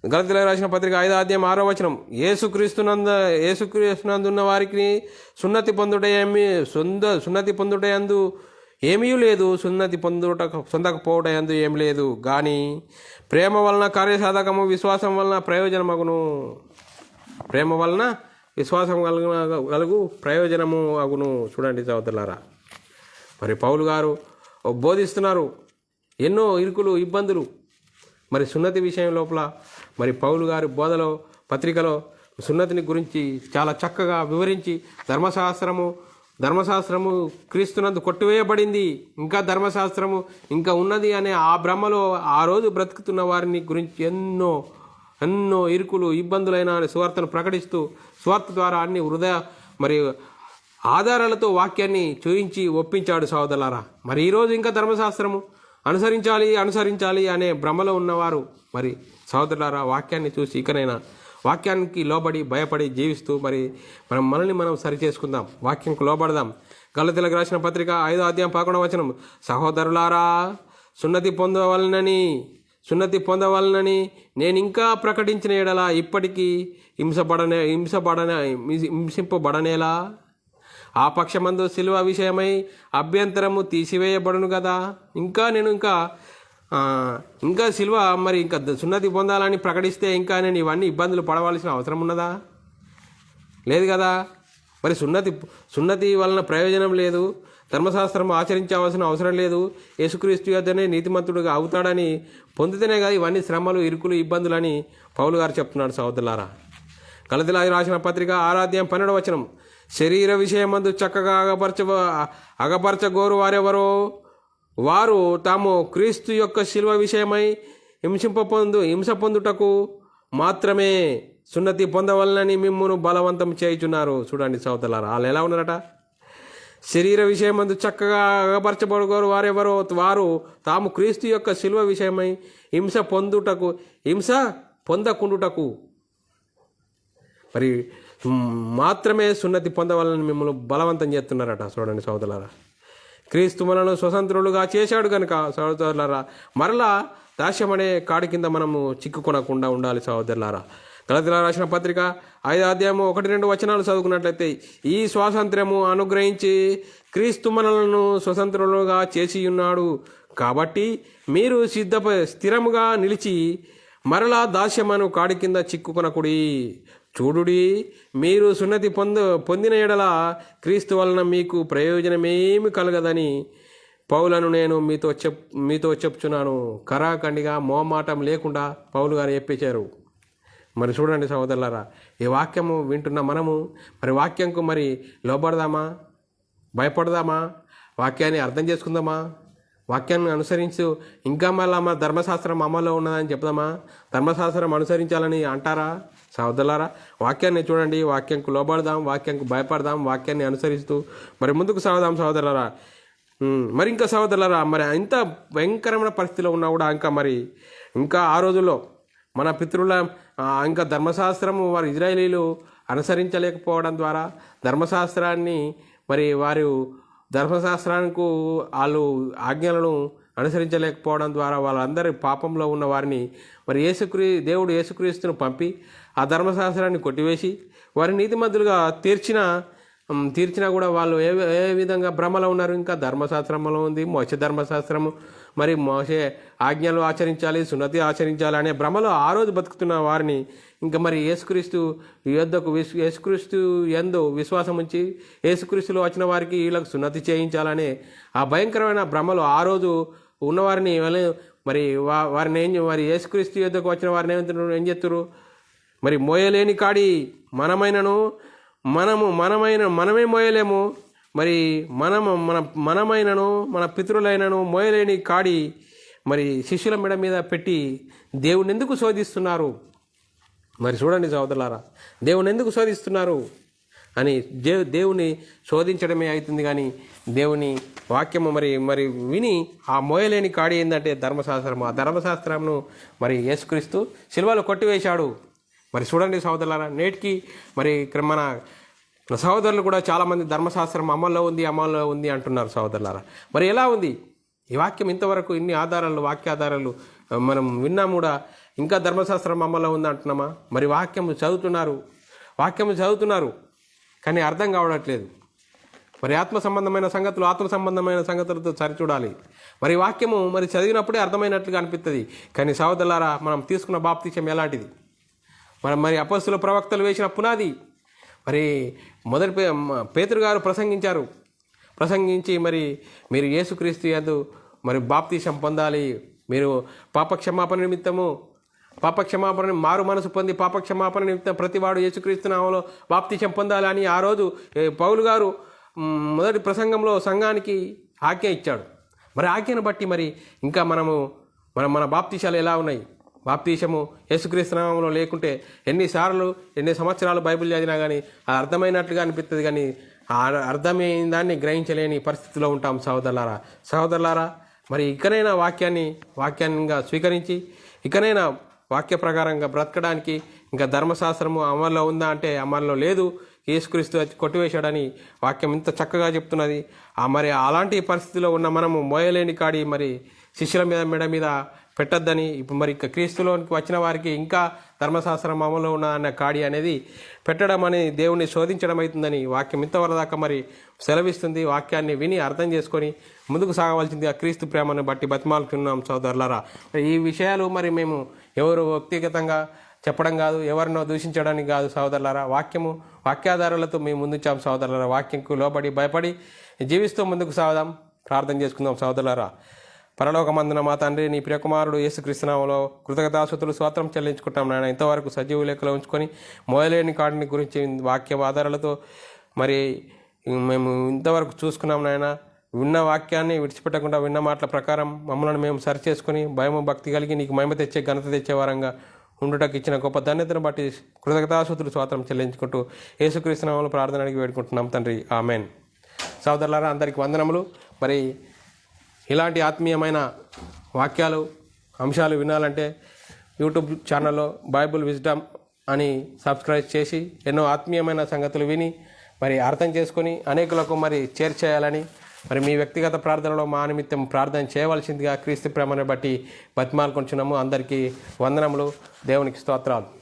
గలతీయులకు రాసిన పత్రిక 5వ అధ్యాయం 6వ వచనం, యేసుక్రీస్తునందున్న వారికి సున్నతి పొందుటయందు ఏమీ లేదు, సున్నతి పొందకపోవటందు ఏమి లేదు కానీ ప్రేమ వలన కార్యసాధకము, విశ్వాసం వలన ప్రయోజనమగును. ప్రేమ వలన విశ్వాసం కలుగు ప్రయోజనము అగును. చూడండి సహోదరులారా, మరి పౌలు గారు బోధిస్తున్నారు ఎన్నో ఇరుకులు, ఇబ్బందులు. మరి సున్నతి విషయం లోపల మరి పౌలు గారి బోధలో, పత్రికలో సున్నతిని గురించి చాలా చక్కగా వివరించి, ధర్మశాస్త్రము క్రీస్తునందు కొట్టివేయబడింది, ఇంకా ధర్మశాస్త్రము ఇంకా ఉన్నది అనే ఆ భ్రమలో ఆ రోజు బ్రతుకుతున్న వారిని గురించి ఎన్నో ఇరుకులు, ఇబ్బందులైన సువార్తను ప్రకటిస్తూ సువార్త ద్వారా అన్ని మరి ఆధారాలతో వాక్యాన్ని చూయించి ఒప్పించాడు సహోదరులారా. మరి ఈరోజు ఇంకా ధర్మశాస్త్రము అనుసరించాలి అనే భ్రమలో ఉన్నవారు మరి సహోదరులారా, వాక్యాన్ని చూసి ఇకనైనా వాక్యానికి లోబడి భయపడి జీవిస్తూ మనల్ని మనం సరిచేసుకుందాం, వాక్యంకు లోబడదాం. గలతీయులకు రాసిన పత్రిక 5వ అధ్యాయం 11వ వచనం, సహోదరులారా, సున్నతి పొందవలనని నేను ఇంకా ప్రకటించిన ఎడల ఇప్పటికీ హింసింపబడనేలా ఆ పక్షమందు శిలువ విషయమై అభ్యంతరము తీసివేయబడును కదా. ఇంకా శిలువ మరి ఇంకా సున్నతి పొందాలని ప్రకటిస్తే ఇంకా నేను ఇవన్నీ ఇబ్బందులు పడవలసిన అవసరం ఉన్నదా? లేదు కదా. మరి సున్నతి వలన ప్రయోజనం లేదు, ధర్మశాస్త్రం ఆచరించవలసిన అవసరం లేదు, యేసుక్రీస్తు యొద్దనే నీతిమంతుడుగా అవుతాడని పొందితేనే కదా ఇవన్నీ శ్రమలు, ఇరుకులు, ఇబ్బందులని పౌలు గారు చెప్తున్నాడు సహోదరులారా. గలతీయులకు రాసిన పత్రిక 6వ అధ్యాయం 12వ వచనం, శరీర విషయమందు చక్కగా అగపరచగోరు వారెవరో వారు తాము క్రీస్తు యొక్క శిలువ విషయమై హింస పొందుటకు మాత్రమే సున్నతి పొందవలనని మిమ్మును బలవంతం చేయుచున్నారు. చూడండి సహోదరులారా, వాళ్ళు ఎలా ఉన్నారట? శరీర విషయమందు చక్కగా అగపరచబడుకోరు వారెవరో వారు తాము క్రీస్తు యొక్క శిలువ విషయమై హింస పొందకుండుటకు మరి మాత్రమే సున్నతి పొందవాలని మిమ్మల్ని బలవంతం చేస్తున్నారట. చూడండి సోదరులారా, క్రీస్తు మనను స్వతంత్రులుగా చేశాడు కనుక సోదరులారా మరలా దాస్యమనే కాడి కింద మనము చిక్కుకొనకుండా ఉండాలి సోదరులారా. గలతీయులకు రాసిన పత్రిక 5వ అధ్యాయము 1-2 వచనాలు చదువుకున్నట్లయితే, ఈ స్వాతంత్ర్యము అనుగ్రహించి క్రీస్తు మనలను స్వతంత్రులుగా చేసి ఉన్నాడు కాబట్టి మీరు స్థిరముగా నిలిచి మరలా దాస్యమను కాడి కింద చిక్కుకొనకుడి. చూడుడి, మీరు సున్నతి పొందిన ఎడల క్రీస్తు వలన మీకు ప్రయోజనమేమి కలగదని పౌలను నేను మీతో చెప్తున్నాను. కరాఖండిగా మోమాటం లేకుండా పౌలు గారు చెప్పేశారు. మరి చూడండి సహోదరులారా, ఈ వాక్యము వింటున్న మనము మరి వాక్యంకు మరి లోబడదామా, భయపడదామా, వాక్యాన్ని అర్థం చేసుకుందామా, వాక్యాన్ని అనుసరించు ఇంకా మళ్ళీ మా ధర్మశాస్త్రం అమల్లో ఉన్నదని చెప్దామా, ధర్మశాస్త్రం అనుసరించాలని అంటారా సహోదరులారా? వాక్యాన్ని చూడండి, వాక్యంకు లోబడదాం, వాక్యంకు భయపడదాం, వాక్యాన్ని అనుసరిస్తూ మరి ముందుకు సాగుదాం సహోదరులారా. మరి ఇంకా సహోదరులారా, మరి ఇంత భయంకరమైన పరిస్థితిలో ఉన్నా కూడా ఇంకా ఆ రోజుల్లో మన పితృల ఇంకా ధర్మశాస్త్రము వారు ఇజ్రాయేలీలు అనుసరించలేకపోవడం ద్వారా ధర్మశాస్త్రాన్ని మరి వారు ధర్మశాస్త్రానికి వాళ్ళు ఆజ్ఞలను అనుసరించలేకపోవడం ద్వారా వాళ్ళందరి పాపంలో ఉన్న వారిని మరి దేవుడు యేసుక్రీస్తును పంపి ఆ ధర్మశాస్త్రాన్ని కొట్టివేసి వారి నీతిమంతులుగా తీర్చినా కూడా వాళ్ళు ఏ విధంగా భ్రమలో ఉన్నారు. ఇంకా ధర్మశాస్త్రంలో ఉంది మోసే ధర్మశాస్త్రము, మరి మోసే ఆజ్ఞలు ఆచరించాలి, సున్నతి ఆచరించాలి అనే భ్రమలో ఆ రోజు బతుకుతున్న వారిని ఇంకా మరి యేసుక్రీస్తు యందు విశ్వాసం ఉంచి యేసుక్రీస్తులో వచ్చిన వారికి వీళ్ళకు సున్నతి చేయించాలనే ఆ భయంకరమైన భ్రమలో ఆ రోజు ఉన్నవారిని మరి వారిని మరి యేసుక్రీస్తు యుద్ధకు వచ్చిన వారిని ఏం చేస్తున్నారు? మరి మోయలేని కాడి మనమే మోయలేము, మరి మనమైనను మన పితృలైనను మోయలేని కాడి మరి శిష్యుల మెడ మీద పెట్టి దేవుని ఎందుకు శోధిస్తున్నారు? మరి చూడండి సోదరులారా, దేవుని ఎందుకు శోధిస్తున్నారు అని దేవుని శోధించడమే అవుతుంది. కానీ దేవుని వాక్యము మరి విని ఆ మోయలేని కాడి ఏంటంటే ధర్మశాస్త్రము. ఆ ధర్మశాస్త్రంను మరి యేసుక్రీస్తు సిలువలో కొట్టివేశాడు. మరి చూడండి సహోదరులారా, నేటికి మరి మన సహోదరులు కూడా చాలామంది ధర్మశాస్త్రం అమల్లో ఉంది అంటున్నారు సహోదరులారా. మరి ఎలా ఉంది ఈ వాక్యం? ఇంతవరకు ఇన్ని వాక్యాధారాలు మనం విన్నాం కూడా ఇంకా ధర్మశాస్త్రం అమల్లో ఉంది అంటున్నామా? మరి వాక్యం చదువుతున్నారు కానీ అర్థం కావట్లేదు. మరి ఆత్మ సంబంధమైన సంగతులతో సరిచూడాలి. మరి వాక్యము మరి చదివినప్పుడే అర్థమైనట్లుగా అనిపిస్తుంది. కానీ సహోదరులారా, మనం తీసుకున్న బాప్తిసం ఎలాంటిది? మరి అపొస్తలుల ప్రవక్తలు వేసిన పునాది. మరి మొదటి పేతురు గారు ప్రసంగించి మరి మీరు యేసుక్రీస్తు యందు మరి బాప్తిసం పొందాలి, మీరు పాపక్షమాపణ మారు మనసు పొంది పాపక్షమాపణ నిమిత్తం ప్రతివాడు యేసుక్రీస్తు నామములో బాప్తిసం పొందాలి అని ఆ రోజు పౌలు గారు మొదటి ప్రసంగంలో సంఘానికి ఆజ్ఞ ఇచ్చాడు. మరి ఆజ్ఞను బట్టి మరి ఇంకా మన బాప్తిసాలు ఎలా ఉన్నాయి? బాప్తిసము యేసుక్రీస్తు నామములో లేకుంటే ఎన్ని సంవత్సరాలు బైబిల్ చదివినా కానీ అది అర్థమైనట్లుగా అనిపిస్తుంది. కానీ అర్థమైన దాన్ని గ్రహించలేని పరిస్థితిలో ఉంటాం సహోదరులారా. మరి ఇకనైనా వాక్యాన్నిగా స్వీకరించి ఇకనైనా వాక్య ప్రకారంగా బ్రతకడానికి ఇంకా ధర్మశాస్త్రము అమల్లో ఉందా అంటే అమల్లో లేదు, యేసుక్రీస్తు కొట్టివేశాడని వాక్యం ఇంత చక్కగా చెప్తున్నది. మరి అలాంటి పరిస్థితిలో ఉన్న మనము మోయలేని కాడి మరి శిష్యుల మెడ మీద పెట్టద్దని, ఇప్పుడు మరి క్రీస్తులోనికి వచ్చిన వారికి ఇంకా ధర్మశాస్త్రం అమల్లో ఉన్న అన్న కాడి అనేది పెట్టడం అని దేవుణ్ణి శోధించడం అవుతుందని వాక్యం ఇంతవరకు దాకా మరి సెలవిస్తుంది. వాక్యాన్ని విని అర్థం చేసుకొని ముందుకు సాగవలసింది ఆ క్రీస్తు ప్రేమను బట్టి బతిమాలుతున్నాం సోదరులారా. ఈ విషయాలు మరి మేము ఎవరు వ్యక్తిగతంగా చెప్పడం కాదు, ఎవరినో దూషించడానికి కాదు సోదరులారా. వాక్యాధారాలతో మేము ముందుంచాం సోదరులారా. వాక్యంకు లోబడి భయపడి జీవిస్తూ ముందుకు సాగుదాం. ప్రార్థన చేసుకుందాం సోదరులారా. పరలోకమందున మా తండ్రి, నీ ప్రియకుమారుడు యేసుక్రీస్తు నామములో కృతజ్ఞతాస్తుతులు స్తోత్రం చెల్లించుకుంటాం నాయన. ఇంతవరకు సజీవ లెక్కలో ఉంచుకొని మోయలేని కాడిని గురించి వాక్య ఆధారాలతో మరి మేము ఇంతవరకు చూసుకున్నాం నాయన. విన్న వాక్యాన్ని విడిచిపెట్టకుండా విన్న మాటల ప్రకారం మమ్మల్ని మేము సరి చేసుకుని భయము భక్తి కలిగి నీకు మహిమ తెచ్చే ఘనత తెచ్చే వారంగా ఉండుటకు ఇచ్చిన గొప్ప ధన్యతను బట్టి కృతజ్ఞతాస్తుతులు స్తోత్రం చెల్లించుకుంటూ యేసుక్రీస్తు నామములో ప్రార్థన అడిగి వేడుకుంటున్నాం తండ్రి. ఆమెన్. సోదరులారా అందరికీ వందనములు. మరి ఇలాంటి ఆత్మీయమైన వాక్యాలు అంశాలు వినాలంటే యూట్యూబ్ ఛానల్లో బైబుల్ విజ్డమ్ అని సబ్స్క్రైబ్ చేసి ఎన్నో ఆత్మీయమైన సంగతులు విని మరి అర్థం చేసుకొని అనేకులకు మరి చేర్చేయాలని మరి మీ వ్యక్తిగత ప్రార్థనలో మా నిమిత్తం ప్రార్థన చేయవలసిందిగా క్రీస్తు ప్రేమను బట్టి బతిమాలుకొంచున్నాము. అందరికీ వందనములు. దేవునికి స్తోత్రాలు.